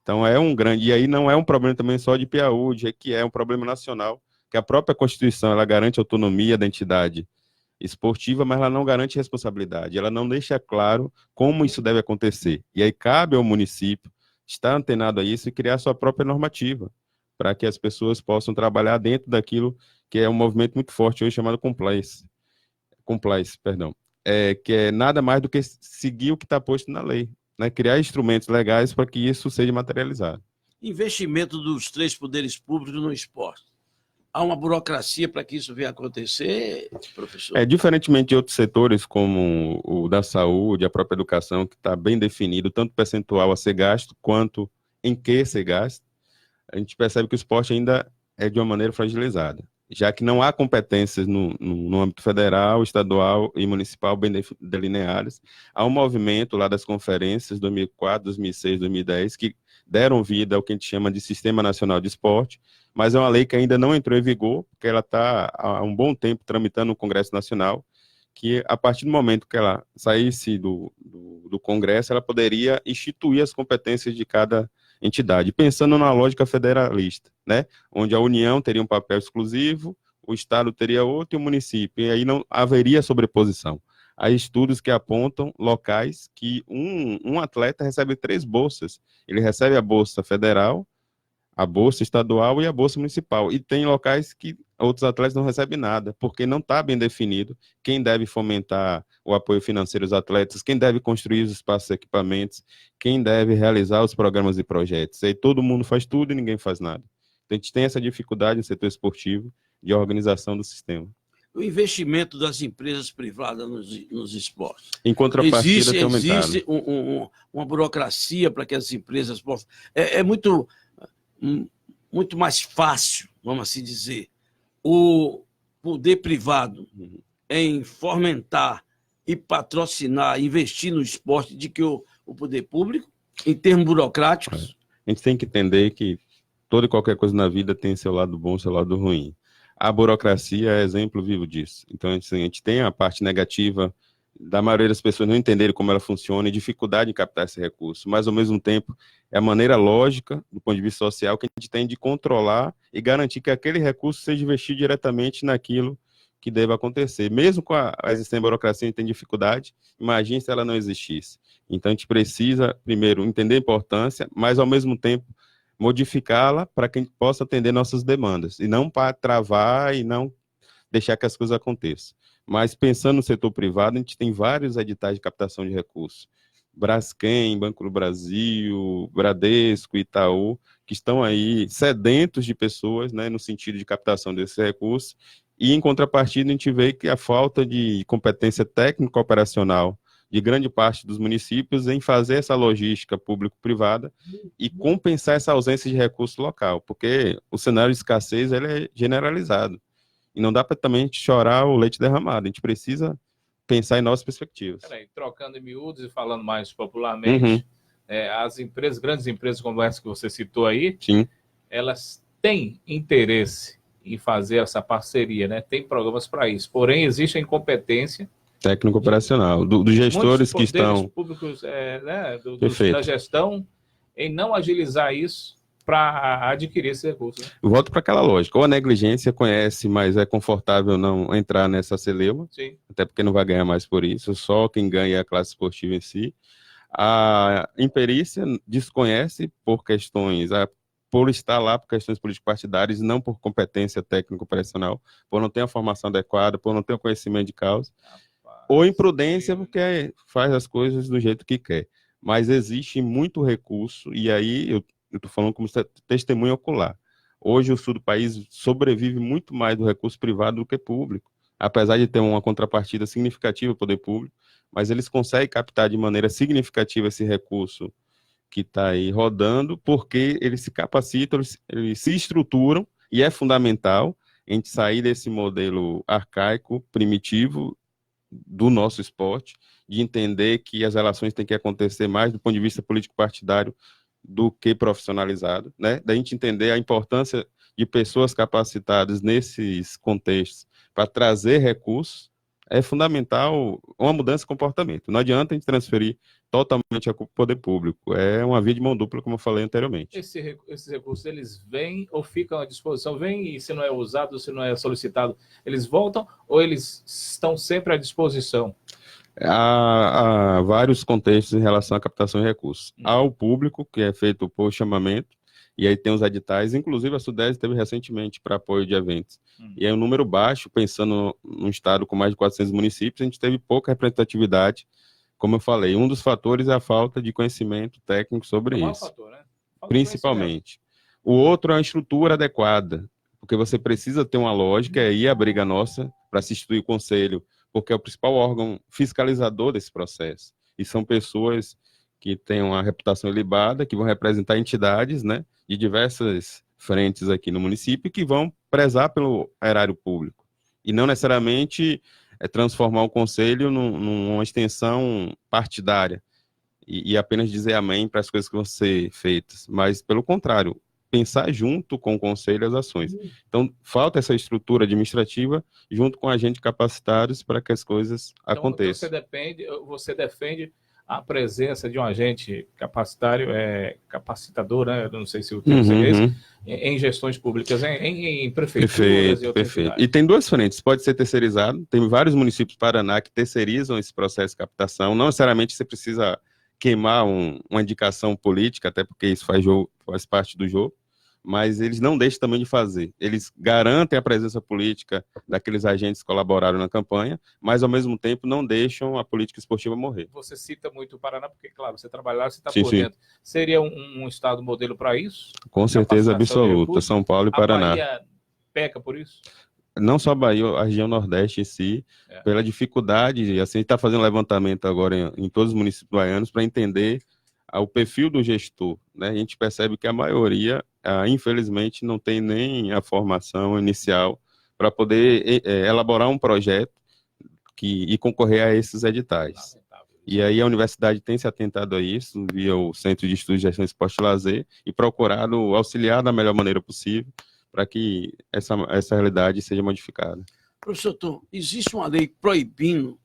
Então, é um grande... E aí não é um problema também só de Piauí, que é um problema nacional, que a própria Constituição, ela garante autonomia da entidade esportiva, mas ela não garante responsabilidade, ela não deixa claro como isso deve acontecer. E aí cabe ao município estar antenado a isso e criar sua própria normativa, para que as pessoas possam trabalhar dentro daquilo que é um movimento muito forte hoje chamado compliance, que é nada mais do que seguir o que está posto na lei, né? Criar instrumentos legais para que isso seja materializado. Investimento dos 3 poderes públicos no esporte. Há uma burocracia para que isso venha acontecer, professor? Diferentemente de outros setores, como o da saúde, a própria educação, que está bem definido, tanto percentual a ser gasto, quanto em que ser gasto, a gente percebe que o esporte ainda é de uma maneira fragilizada, já que não há competências no âmbito federal, estadual e municipal bem delineadas. Há um movimento lá das conferências 2004, 2006, 2010, que deram vida ao que a gente chama de Sistema Nacional de Esporte, mas é uma lei que ainda não entrou em vigor, porque ela está há um bom tempo tramitando no Congresso Nacional, que a partir do momento que ela saísse do Congresso, ela poderia instituir as competências de cada entidade, pensando na lógica federalista, né? Onde a União teria um papel exclusivo, o Estado teria outro e o município, e aí não haveria sobreposição. Há estudos que apontam locais que um atleta recebe 3 bolsas. Ele recebe a bolsa federal, a bolsa estadual e a bolsa municipal. E tem locais que outros atletas não recebem nada, porque não está bem definido quem deve fomentar o apoio financeiro aos atletas, quem deve construir os espaços e equipamentos, quem deve realizar os programas e projetos. Aí todo mundo faz tudo e ninguém faz nada. Então, a gente tem essa dificuldade no setor esportivo de organização do sistema. O investimento das empresas privadas nos esportes. Em contrapartida, tem aumentado. Existe uma burocracia para que as empresas possam... É muito mais fácil, vamos assim dizer, o poder privado em fomentar e patrocinar, investir no esporte, de que o poder público, em termos burocráticos. A gente tem que entender que toda e qualquer coisa na vida tem seu lado bom e seu lado ruim. A burocracia é exemplo vivo disso. Então, assim, a gente tem a parte negativa da maioria das pessoas não entenderem como ela funciona e dificuldade em captar esse recurso, mas, ao mesmo tempo, é a maneira lógica, do ponto de vista social, que a gente tem de controlar e garantir que aquele recurso seja investido diretamente naquilo que deva acontecer. Mesmo com a existência da burocracia, a gente tem dificuldade, imagine se ela não existisse. Então, a gente precisa, primeiro, entender a importância, mas, ao mesmo tempo, modificá-la para que a gente possa atender nossas demandas, e não para travar e não deixar que as coisas aconteçam. Mas, pensando no setor privado, a gente tem vários editais de captação de recursos. Braskem, Banco do Brasil, Bradesco, Itaú, que estão aí sedentos de pessoas, né, no sentido de captação desses recursos, e em contrapartida a gente vê que a falta de competência técnica operacional de grande parte dos municípios em fazer essa logística público-privada e compensar essa ausência de recurso local, porque o cenário de escassez ele é generalizado, e não dá para também chorar o leite derramado, a gente precisa pensar em novas perspectivas. Peraí, trocando em miúdos e falando mais popularmente, as empresas, grandes empresas como essa que você citou aí, Sim. Elas têm interesse em fazer essa parceria, né? Tem programas para isso, porém existe a incompetência técnico-operacional, dos gestores que estão... públicos, né, da gestão, em não agilizar isso para adquirir esse recurso. Né? Volto para aquela lógica, ou a negligência conhece, mas é confortável não entrar nessa celeuma, Sim. Até porque não vai ganhar mais por isso, só quem ganha é a classe esportiva em si. A imperícia desconhece por questões, por estar lá por questões político-partidárias, não por competência técnico-operacional, por não ter a formação adequada, por não ter o conhecimento de causa, ou imprudência, porque faz as coisas do jeito que quer. Mas existe muito recurso, e aí eu estou falando como testemunho ocular. Hoje o sul do país sobrevive muito mais do recurso privado do que público, apesar de ter uma contrapartida significativa do poder público, mas eles conseguem captar de maneira significativa esse recurso que está aí rodando, porque eles se capacitam, eles se estruturam, e é fundamental a gente sair desse modelo arcaico, primitivo, do nosso esporte, de entender que as relações têm que acontecer mais do ponto de vista político-partidário do que profissionalizado, né? Da gente entender a importância de pessoas capacitadas nesses contextos para trazer recursos, é fundamental uma mudança de comportamento. Não adianta a gente transferir totalmente ao poder público. É uma via de mão dupla, como eu falei anteriormente. Esses recursos, eles vêm ou ficam à disposição? Vêm e se não é usado, se não é solicitado, eles voltam ou eles estão sempre à disposição? Há vários contextos em relação à captação de recursos. Há o público, que é feito por chamamento, e aí tem os editais, inclusive a Sudeste teve recentemente para apoio de eventos. E aí um número baixo, pensando num estado com mais de 400 municípios, a gente teve pouca representatividade, como eu falei. Um dos fatores é a falta de conhecimento técnico sobre isso. Fator, né? Principalmente. O outro é a estrutura adequada, porque você precisa ter uma lógica, e aí a briga nossa para se instituir o conselho, porque é o principal órgão fiscalizador desse processo. E são pessoas que têm uma reputação ilibada, que vão representar entidades, né, de diversas frentes aqui no município, que vão prezar pelo erário público. E não necessariamente transformar o conselho numa extensão partidária e apenas dizer amém para as coisas que vão ser feitas, mas, pelo contrário, pensar junto com o conselho as ações. Então, falta essa estrutura administrativa junto com agentes capacitados para que as coisas aconteçam. Você defende a presença de um agente capacitador, né? Eu não sei se o termo seria esse, em gestões públicas, em prefeituras e outras cidades. E tem duas frentes, pode ser terceirizado, tem vários municípios do Paraná que terceirizam esse processo de captação, não necessariamente você precisa queimar uma indicação política, até porque isso faz parte do jogo, mas eles não deixam também de fazer. Eles garantem a presença política daqueles agentes que colaboraram na campanha, mas, ao mesmo tempo, não deixam a política esportiva morrer. Você cita muito o Paraná, porque, claro, você trabalha lá, você está por dentro. Seria um estado modelo para isso? Com certeza absoluta, São Paulo e Paraná. A Bahia peca por isso? Não só a Bahia, a região Nordeste em si, pela dificuldade, assim, a gente está fazendo levantamento agora em todos os municípios baianos para entender o perfil do gestor, né? A gente percebe que a maioria, infelizmente, não tem nem a formação inicial para poder elaborar um projeto e concorrer a esses editais. E aí a universidade tem se atentado a isso, via o Centro de Estudos de Gestão de Esporte e Lazer, e procurado auxiliar da melhor maneira possível para que essa realidade seja modificada. Professor Tom, existe uma lei proibindo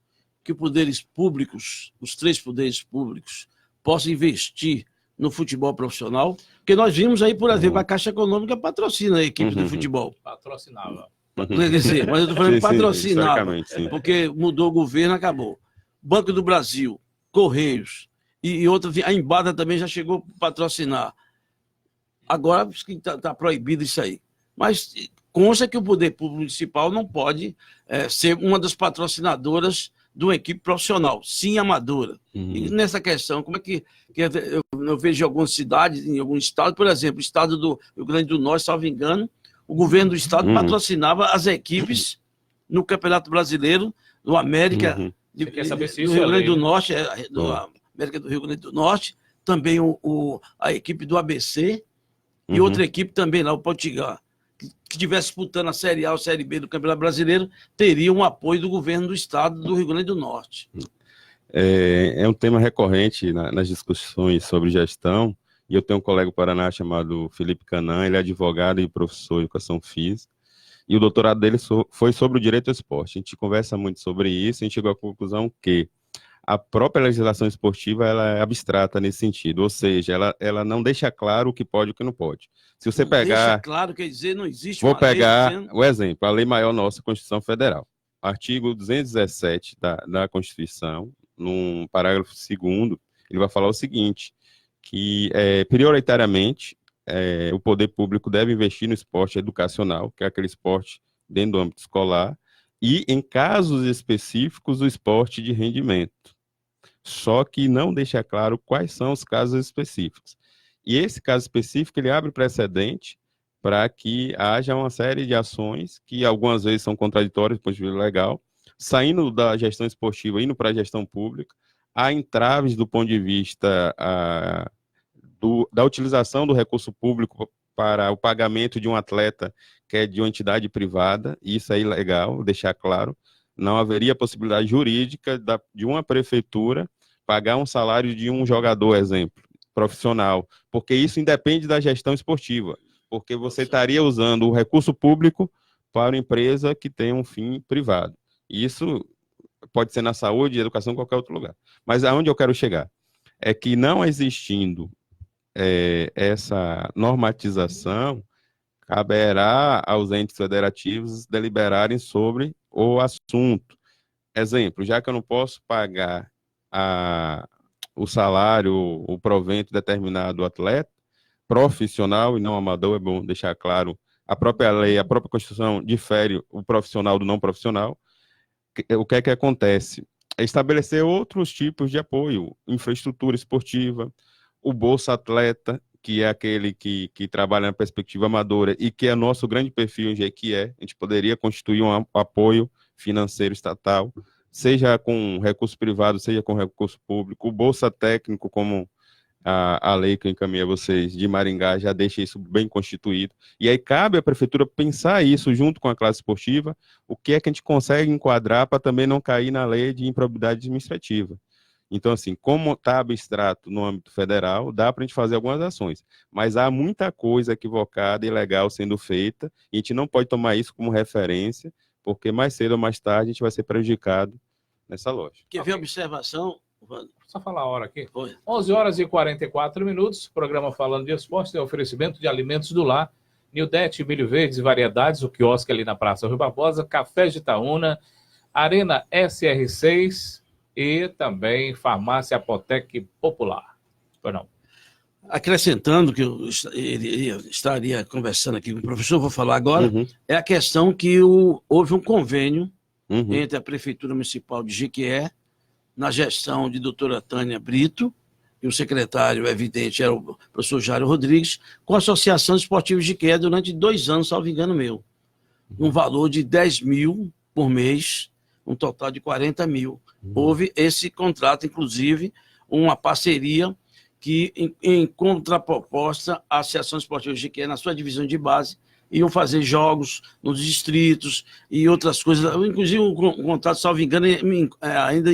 que poderes públicos, os três poderes públicos, possam investir no futebol profissional? Porque nós vimos aí, por exemplo, a Caixa Econômica patrocina a equipe de futebol. Patrocinava. Quer dizer, mas eu estou falando Sim, sim, patrocinava, historicamente, sim. porque mudou o governo, acabou. Banco do Brasil, Correios e outra, a Embada também já chegou a patrocinar. Agora está proibido isso aí. Mas consta que o poder público municipal não pode ser uma das patrocinadoras de uma equipe profissional, sim amadora. E nessa questão, como é que eu vejo algumas cidades, em alguns estados, por exemplo, o estado do Rio Grande do Norte, salvo engano, o governo do estado patrocinava as equipes no Campeonato Brasileiro, do América, Você quer saber se do isso Rio é Grande lei, do né? Norte, do América do Rio Grande do Norte, também a equipe do ABC e outra equipe também lá, o Potiguar, que estivesse disputando a Série A ou Série B do Campeonato Brasileiro, teria um apoio do governo do estado do Rio Grande do Norte. É um tema recorrente nas discussões sobre gestão, e eu tenho um colega do Paraná chamado Felipe Canan, ele é advogado e professor de educação física, e o doutorado dele foi sobre o direito ao esporte. A gente conversa muito sobre isso, a gente chegou à conclusão que a própria legislação esportiva ela é abstrata nesse sentido, ou seja, ela não deixa claro o que pode e o que não pode. Se você Não pegar... deixa claro, quer dizer, não existe Vou uma lei pegar dizendo... o exemplo, a lei maior nossa, Constituição Federal. Artigo 217 da Constituição, num parágrafo 2º, ele vai falar o seguinte, que prioritariamente o poder público deve investir no esporte educacional, que é aquele esporte dentro do âmbito escolar, e, em casos específicos, o esporte de rendimento. Só que não deixa claro quais são os casos específicos. E esse caso específico, ele abre precedente para que haja uma série de ações que algumas vezes são contraditórias do ponto de vista legal, saindo da gestão esportiva, indo para a gestão pública, há entraves do ponto de vista da utilização do recurso público para o pagamento de um atleta que é de uma entidade privada, e isso é ilegal, deixar claro, não haveria possibilidade jurídica de uma prefeitura pagar um salário de um jogador, exemplo, profissional, porque isso independe da gestão esportiva, porque você estaria usando o recurso público para uma empresa que tem um fim privado. Isso pode ser na saúde, educação, em qualquer outro lugar. Mas aonde eu quero chegar é que não existindo essa normatização, caberá aos entes federativos deliberarem sobre o assunto. Exemplo, já que eu não posso pagar o salário, o provento determinado do atleta, profissional e não amador, é bom deixar claro, a própria lei, a própria Constituição difere o profissional do não profissional. O que é que acontece? É estabelecer outros tipos de apoio, infraestrutura esportiva, o Bolsa Atleta, que é aquele que trabalha na perspectiva amadora e que é nosso grande perfil em Jequié. A gente poderia constituir um apoio financeiro estatal, seja com recurso privado, seja com recurso público. O Bolsa Técnico, como a lei que eu encaminhei a vocês de Maringá, já deixa isso bem constituído. E aí cabe à prefeitura pensar isso junto com a classe esportiva, o que é que a gente consegue enquadrar para também não cair na lei de improbidade administrativa. Então, assim, como está abstrato no âmbito federal, dá para a gente fazer algumas ações, mas há muita coisa equivocada e ilegal sendo feita, e a gente não pode tomar isso como referência, porque mais cedo ou mais tarde a gente vai ser prejudicado nessa lógica. Quer ver a observação? Só falar a hora aqui. Oi. 11 horas e 44 minutos, programa Falando de Esporte, tem oferecimento de alimentos do lar, Nildete, Milho Verdes e Variedades, o quiosque ali na Praça Rui Barbosa, Café de Itaúna, Arena SR6 e também Farmácia Apotec Popular. Não. Acrescentando que eu estaria conversando aqui com o professor, vou falar agora, é a questão que houve um convênio entre a Prefeitura Municipal de Jequié, na gestão de doutora Tânia Brito, e o secretário, evidente, era o professor Jário Rodrigues, com a Associação Esportiva de Jequié durante 2 anos, salvo engano meu, um valor de 10 mil por mês, um total de 40 mil. Houve esse contrato, inclusive, uma parceria que, em contraproposta, a Associação Esportiva de Jequié, na sua divisão de base, iam fazer jogos nos distritos e outras coisas. Inclusive, um contrato, salvo engano, ainda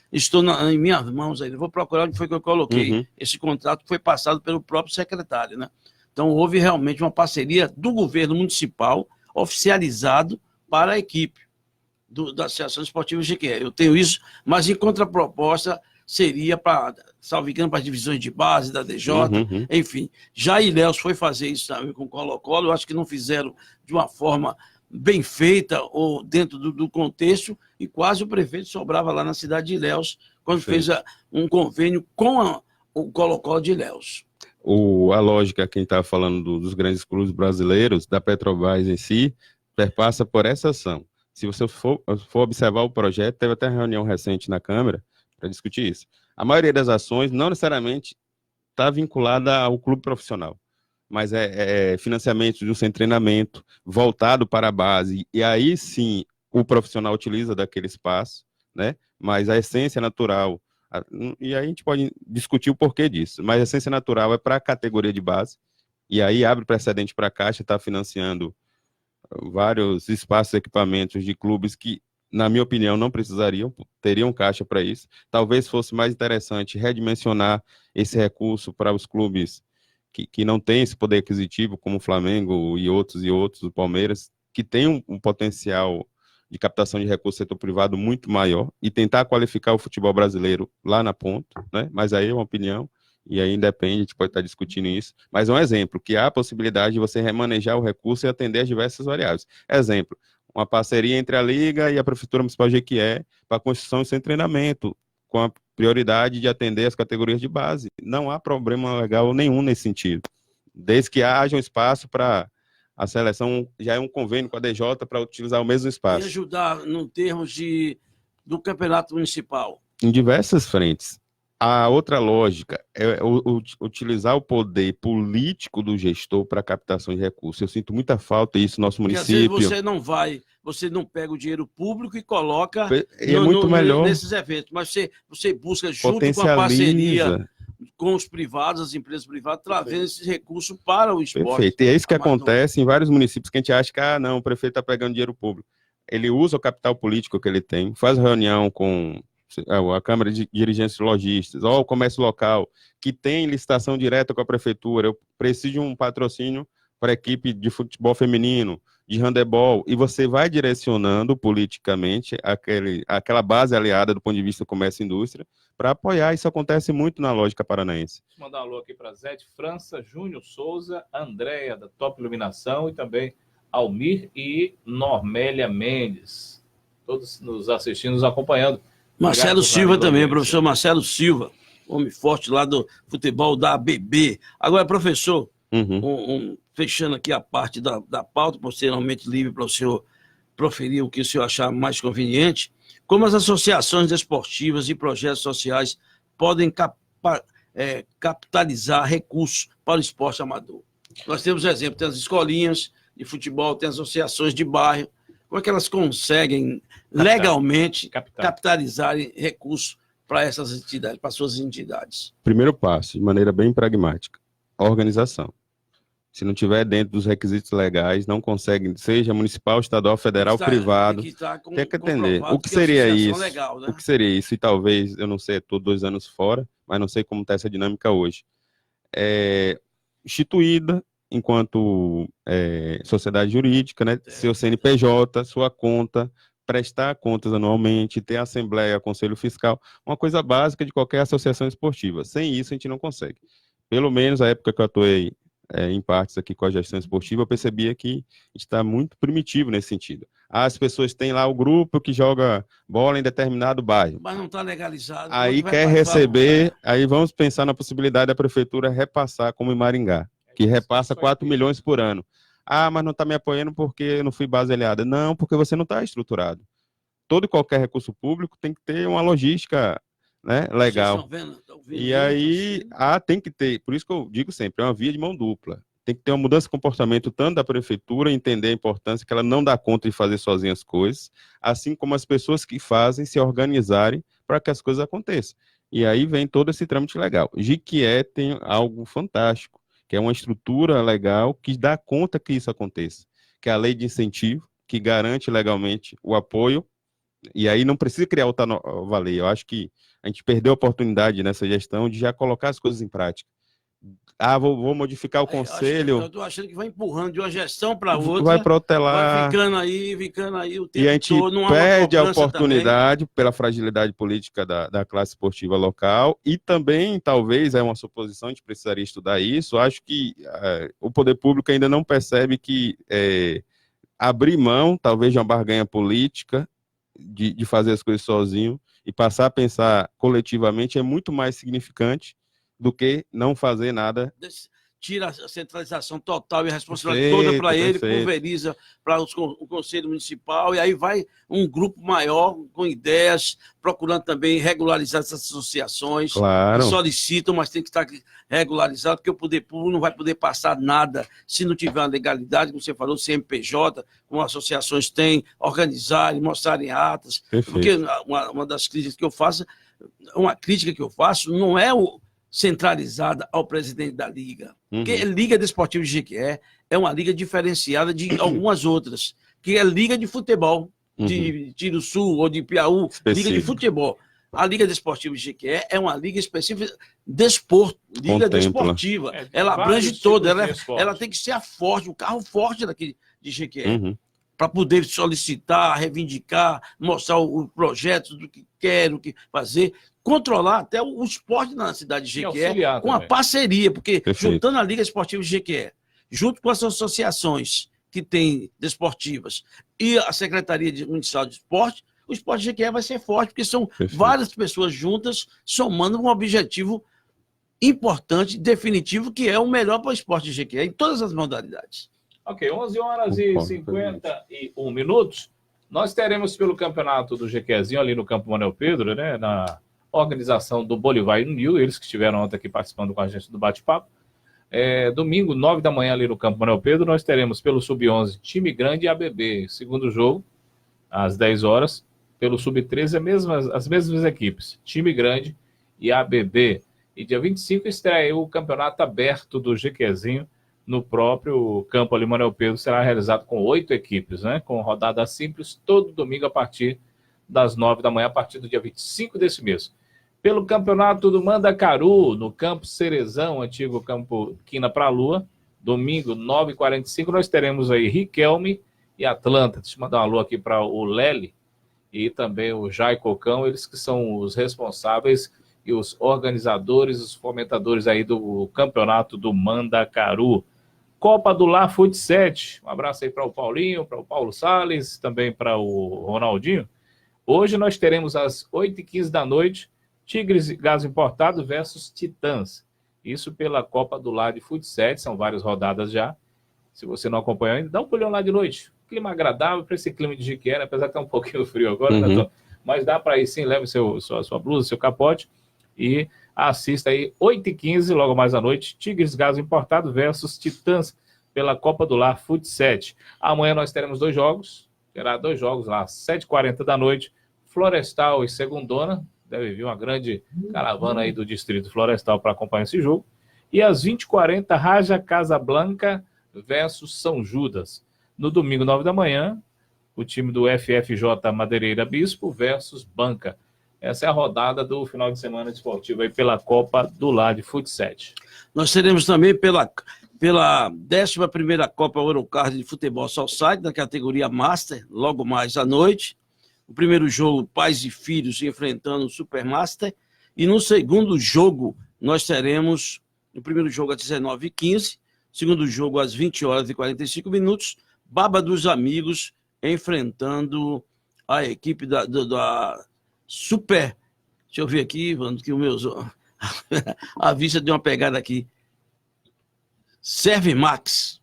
estou em minhas mãos aí. Vou procurar onde foi que eu coloquei. Esse contrato foi passado pelo próprio secretário, né? Então, houve realmente uma parceria do governo municipal oficializado para a equipe da Associação Esportiva de Jequié. Eu tenho isso, mas em contraproposta seria para, salvo engano, para as divisões de base da DJ, enfim. Já Ilhéus foi fazer isso também com o Colo-Colo, eu acho que não fizeram de uma forma bem feita ou dentro do contexto, e quase o prefeito sobrava lá na cidade de Ilhéus, quando fez um convênio com o Colo-Colo de Ilhéus. A lógica, quem está falando dos grandes clubes brasileiros, da Petrobras em si, perpassa por essa ação. Se você for observar o projeto, teve até reunião recente na Câmara para discutir isso. A maioria das ações não necessariamente está vinculada ao clube profissional, mas é financiamento de um centro de treinamento voltado para a base, e aí sim o profissional utiliza daquele espaço, né? Mas a essência natural, e aí a gente pode discutir o porquê disso, mas a essência natural é para a categoria de base, e aí abre precedente para a Caixa estar financiando vários espaços e equipamentos de clubes que, na minha opinião, não precisariam, teriam caixa para isso. Talvez fosse mais interessante redimensionar esse recurso para os clubes que não têm esse poder aquisitivo, como o Flamengo e outros, o Palmeiras, que tem um potencial de captação de recursos do setor privado muito maior, e tentar qualificar o futebol brasileiro lá na ponta, né? Mas aí é uma opinião, e aí independe, a gente pode estar discutindo isso, mas é um exemplo, que há a possibilidade de você remanejar o recurso e atender as diversas variáveis. Exemplo, uma parceria entre a Liga e a Prefeitura Municipal de Jequié para a construção de centro de treinamento, com a prioridade de atender as categorias de base. Não há problema legal nenhum nesse sentido, desde que haja um espaço para a seleção, já é um convênio com a DJ para utilizar o mesmo espaço. E ajudar no termos do campeonato municipal. Em diversas frentes. A outra lógica é utilizar o poder político do gestor para a captação de recursos. Eu sinto muita falta disso no nosso município. Porque às vezes você não pega o dinheiro público e coloca melhor. Nesses eventos, mas você busca, junto com a parceria com os privados, as empresas privadas, trazendo esses recursos para o esporte. Perfeito. E é isso que acontece em vários municípios, que a gente acha que, não, o prefeito está pegando dinheiro público. Ele usa o capital político que ele tem, faz reunião com a Câmara de Dirigentes Lojistas, ou o comércio local, que tem licitação direta com a prefeitura. Eu preciso de um patrocínio para a equipe de futebol feminino, de handebol, e você vai direcionando politicamente aquela base aliada do ponto de vista do comércio e indústria para apoiar. Isso acontece muito na lógica paranaense. Vou mandar um alô aqui para Zete França, Júnior Souza, Andréia, da Top Iluminação, e também Almir e Normélia Mendes. Todos nos assistindo, nos acompanhando. Marcelo Silva também, professor Marcelo Silva, homem forte lá do futebol da ABB. Agora, professor, fechando aqui a parte da pauta, posteriormente livre para o senhor proferir o que o senhor achar mais conveniente, como as associações desportivas e projetos sociais podem capitalizar recursos para o esporte amador? Nós temos exemplo, tem as escolinhas de futebol, tem as associações de bairro. Como é que elas conseguem legalmente capitalizar recursos para essas entidades, para suas entidades? Primeiro passo, de maneira bem pragmática, a organização. Se não tiver dentro dos requisitos legais, não consegue, seja municipal, estadual, federal, privado, tem que entender. O que seria isso? Legal, né? O que seria isso? E talvez, eu não sei, estou 2 anos fora, mas não sei como está essa dinâmica hoje. Instituída enquanto sociedade jurídica, né? Seu CNPJ, sua conta, prestar contas anualmente, ter assembleia, conselho fiscal, uma coisa básica de qualquer associação esportiva. Sem isso, a gente não consegue. Pelo menos a época que eu atuei em partes aqui com a gestão esportiva, eu percebia que a gente está muito primitivo nesse sentido. As pessoas têm lá o grupo que joga bola em determinado bairro. Mas não está legalizado. Aí quer receber, aí vamos pensar na possibilidade da prefeitura repassar, como em Maringá, que repassa 4 milhões por ano. Mas não está me apoiando porque eu não fui base aliada. Não, porque você não está estruturado. Todo e qualquer recurso público tem que ter uma logística, né, legal. Estão vendo e aí, tem que ter, por isso que eu digo sempre, é uma via de mão dupla. Tem que ter uma mudança de comportamento tanto da prefeitura, entender a importância que ela não dá conta de fazer sozinha as coisas, assim como as pessoas que fazem se organizarem para que as coisas aconteçam. E aí vem todo esse trâmite legal. Jequié tem algo fantástico, que é uma estrutura legal que dá conta que isso aconteça, que é a lei de incentivo, que garante legalmente o apoio, e aí não precisa criar outra nova lei. Eu acho que a gente perdeu a oportunidade nessa gestão de já colocar as coisas em prática. Vou modificar o conselho. Eu estou achando que vai empurrando de uma gestão para outra. Vai protelar. Vai ficando aí o tempo e a gente todo. perde a oportunidade pela fragilidade política da classe esportiva local e também, talvez, é uma suposição, a gente precisaria estudar isso. Acho que o poder público ainda não percebe que abrir mão, talvez, de uma barganha política, de fazer as coisas sozinho, e passar a pensar coletivamente é muito mais significante do que não fazer nada. Tira a centralização total e a responsabilidade toda para ele, pulveriza para o Conselho Municipal, e aí vai um grupo maior com ideias, procurando também regularizar essas associações, Claro. que solicitam, mas tem que estar regularizado, porque o poder público não vai poder passar nada se não tiver uma legalidade, como você falou, CNPJ, como associações têm, organizarem, mostrarem atas. Perfeito. Porque uma das críticas que eu faço, não é centralizada ao presidente da Liga. Porque a Liga Desportiva de Jequié é uma liga diferenciada de algumas outras, que é Liga de Futebol, de Tiruçu ou de Piauí, Liga de Futebol. A Liga Desportiva de Jequié é uma liga específica desporto, liga desportiva. Ela abrange toda, ela tem que ser o carro forte daqui de Jequié. Para poder solicitar, reivindicar, mostrar o projeto do que quer, o que fazer, controlar até o esporte na cidade de Jequié, com a parceria, porque juntando a Liga Esportiva de Jequié, junto com as associações que tem desportivas e a Secretaria Municipal de Esporte, o esporte de Jequié vai ser forte, porque são várias pessoas juntas somando um objetivo importante, definitivo, que é o melhor para o esporte de Jequié, em todas as modalidades. Ok, 11 horas e 51 minutos. Nós teremos pelo campeonato do Jequiézinho ali no Campo Manuel Pedro, né, na organização do Bolivar e Nil, eles que estiveram ontem aqui participando com a gente do bate-papo. Domingo, 9 da manhã ali no Campo Manuel Pedro, nós teremos pelo Sub-11 Time Grande e ABB. Segundo jogo, às 10 horas. Pelo Sub-13, as mesmas equipes, Time Grande e ABB. E dia 25 estreia o campeonato aberto do Jequiézinho no próprio campo ali, Manuel Pedro, será realizado com 8 equipes, né? Com rodada simples, todo domingo a partir das 9 da manhã, a partir do dia 25 desse mês. Pelo campeonato do Mandacaru, no campo Cerezão, antigo campo Quina pra Lua, domingo, 9h45, nós teremos aí Riquelme e Atlanta. Deixa eu mandar um alô aqui para o Lely e também o Jai Cocão, eles que são os responsáveis e os organizadores, os fomentadores aí do campeonato do Mandacaru. Copa do Lar Fut 7. Um abraço aí para o Paulinho, para o Paulo Salles, também para o Ronaldinho. Hoje nós teremos às 8h15 da noite, Tigres Gás Importado versus Titãs. Isso pela Copa do Lar de Fut 7, são várias rodadas já. Se você não acompanhou ainda, dá um pulinho lá de noite. Clima agradável para esse clima de Jequié, apesar que está um pouquinho frio agora, né, mas dá para ir sim, leve sua blusa, seu capote e assista aí 8h15, logo mais à noite, Tigres Gás Importado versus Titãs pela Copa do Lar Fut 7. Amanhã nós teremos 2 jogos, terá 2 jogos lá, 7h40 da noite, Florestal e Segundona, deve vir uma grande caravana aí do Distrito Florestal para acompanhar esse jogo, e às 20h40, Raja Casablanca versus São Judas. No domingo, 9 da manhã, o time do FFJ Madeireira Bispo versus Banca. Essa é a rodada do final de semana esportivo aí pela Copa do Lar de Fut 7. Nós teremos também pela 11ª Copa Eurocard de Futebol Society, na categoria Master, logo mais à noite. O primeiro jogo, pais e filhos enfrentando o Supermaster. E no segundo jogo, nós teremos, no primeiro jogo às 19h15, segundo jogo às 20h45, Baba dos Amigos enfrentando a equipe da Super... Deixa eu ver aqui, Ivan, que o meu... A vista deu uma pegada aqui. Servimax.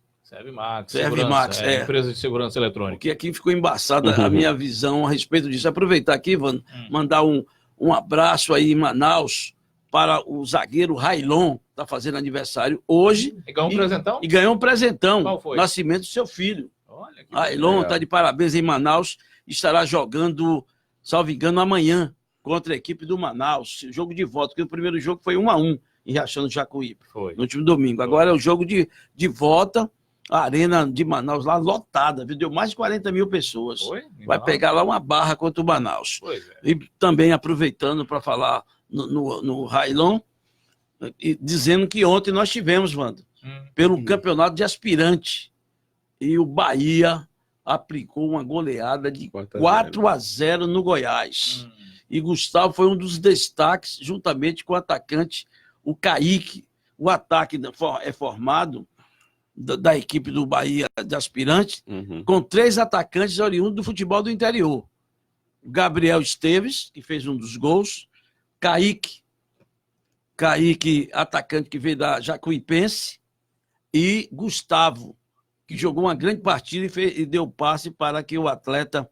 Servimax, empresa de segurança eletrônica. Porque aqui ficou embaçada a minha visão a respeito disso. Aproveitar aqui, Ivan, mandar um abraço aí em Manaus para o zagueiro Railon, que está fazendo aniversário hoje. E ganhou um presentão? E ganhou um presentão. Qual foi? Nascimento do seu filho. Olha que Railon está de parabéns em Manaus. Estará jogando, salvo engano, amanhã contra a equipe do Manaus. Jogo de volta, porque o primeiro jogo foi 1-1 em Riachão do Jacuípe, no último domingo. Agora é o jogo de volta. A arena de Manaus lá lotada, viu? Deu mais de 40 mil pessoas. Vai pegar lá uma barra contra o Manaus. E também aproveitando para falar no Railon, e dizendo que ontem nós tivemos, Wanda, pelo campeonato de aspirante. E o Bahia aplicou uma goleada de 4-0 no Goiás. E Gustavo foi um dos destaques, juntamente com o atacante, o Kaique. O ataque é formado da equipe do Bahia de aspirante, com 3 atacantes oriundos do futebol do interior. Gabriel Esteves, que fez um dos gols, Kaique, atacante que veio da Jacuipense, e Gustavo, que jogou uma grande partida e deu passe para que o atleta,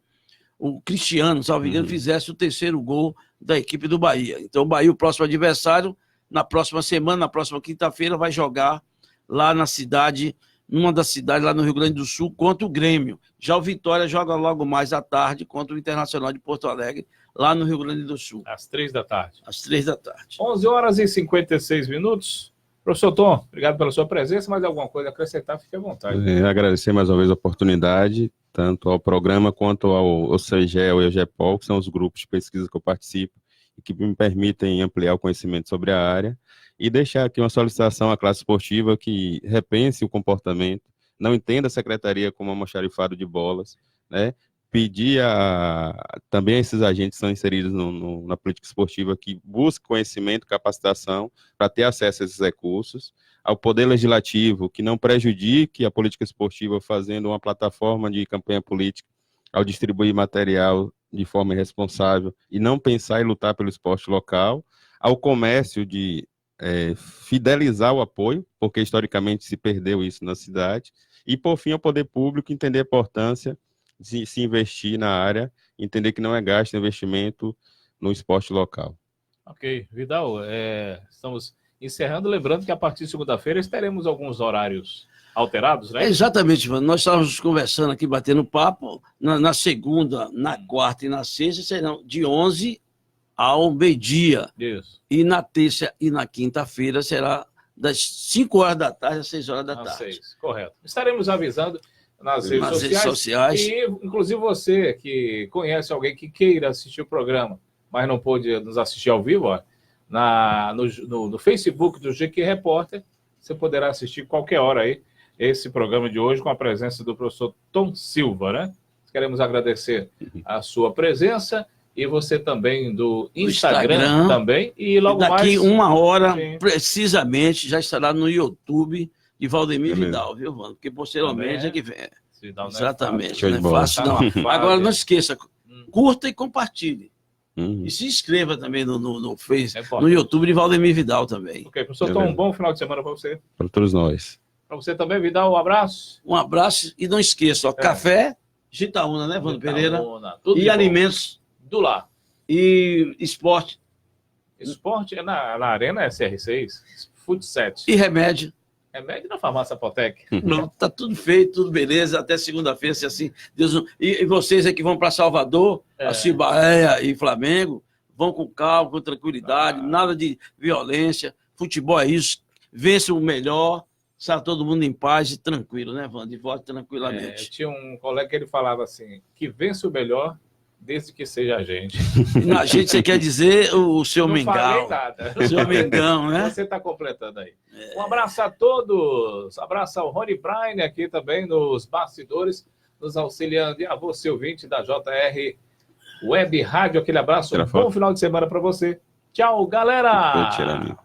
o Cristiano, salvo engano, fizesse o 3º gol da equipe do Bahia. Então, o Bahia, o próximo adversário, na próxima semana, na próxima quinta-feira, vai jogar lá na cidade, numa das cidades lá no Rio Grande do Sul, contra o Grêmio. Já o Vitória joga logo mais à tarde contra o Internacional de Porto Alegre, lá no Rio Grande do Sul. Às 3 da tarde. Às 3 da tarde. 11 horas e 56 minutos. Professor Tom, obrigado pela sua presença. Mais alguma coisa a acrescentar, fique à vontade. Agradecer mais uma vez a oportunidade, tanto ao programa quanto ao CEGEL e ao GEPOL, que são os grupos de pesquisa que eu participo e que me permitem ampliar o conhecimento sobre a área, e deixar aqui uma solicitação à classe esportiva que repense o comportamento, não entenda a secretaria como um almoxarifado de bolas, né? Pedir também a esses agentes que são inseridos na política esportiva que busquem conhecimento, capacitação para ter acesso a esses recursos, ao Poder Legislativo que não prejudique a política esportiva fazendo uma plataforma de campanha política ao distribuir material de forma irresponsável e não pensar em lutar pelo esporte local, ao comércio de fidelizar o apoio, porque historicamente se perdeu isso na cidade, e por fim ao poder público entender a importância de se investir na área, entender que não é gasto, é investimento no esporte local. Ok, Vidal, estamos encerrando, lembrando que a partir de segunda-feira teremos alguns horários alterados, né? Exatamente, mano. Nós estávamos conversando aqui, batendo papo, na segunda, na quarta e na sexta serão de 11 ao meio-dia. Isso. E na terça e na quinta-feira será das 5 horas da tarde às 6 horas da tarde. 6, correto. Estaremos avisando nas redes sociais. E, inclusive, você que conhece alguém que queira assistir o programa, mas não pôde nos assistir ao vivo, ó, no Facebook do GQ Repórter, você poderá assistir qualquer hora aí esse programa de hoje com a presença do professor Tom Silva, né? Queremos agradecer a sua presença e você também do Instagram também. E logo daqui mais... uma hora, precisamente, já estará no YouTube de Valdemir Vidal, viu, mano? Porque posteriormente é que vem. Exatamente, não é fácil, não. Agora, não esqueça, curta e compartilhe. E se inscreva também no Facebook, no YouTube de Valdemir Vidal também. Ok, professor Tom, um bom final de semana para você. Para todos nós. Para você também, Vidal, um abraço. Um abraço e não esqueça, ó, café, Gitaúna, né, Vando Pereira? Tudo e alimentos do lar. E esporte. Esporte é na Arena SR6, Futset. E remédio. Remédio na farmácia Apotec. Pronto, tá tudo feito, tudo beleza, até segunda-feira, se assim, Deus não... E vocês aí que vão para Salvador, assistir Bahia e Flamengo, vão com calma, com tranquilidade, nada de violência, futebol é isso, vence o melhor, sai todo mundo em paz e tranquilo, né, Wanda? De volta tranquilamente. Eu tinha um colega que ele falava assim, que vence o melhor desde que seja a gente. Na gente, você quer dizer o seu Mengão. Não falei nada. O seu Mengão, né? Você está completando aí. Um abraço a todos. Abraço ao Rony Bryan aqui também nos bastidores, nos auxiliando. E a você, ouvinte da JR Web Rádio. Aquele abraço. Um bom final de semana para você. Tchau, galera!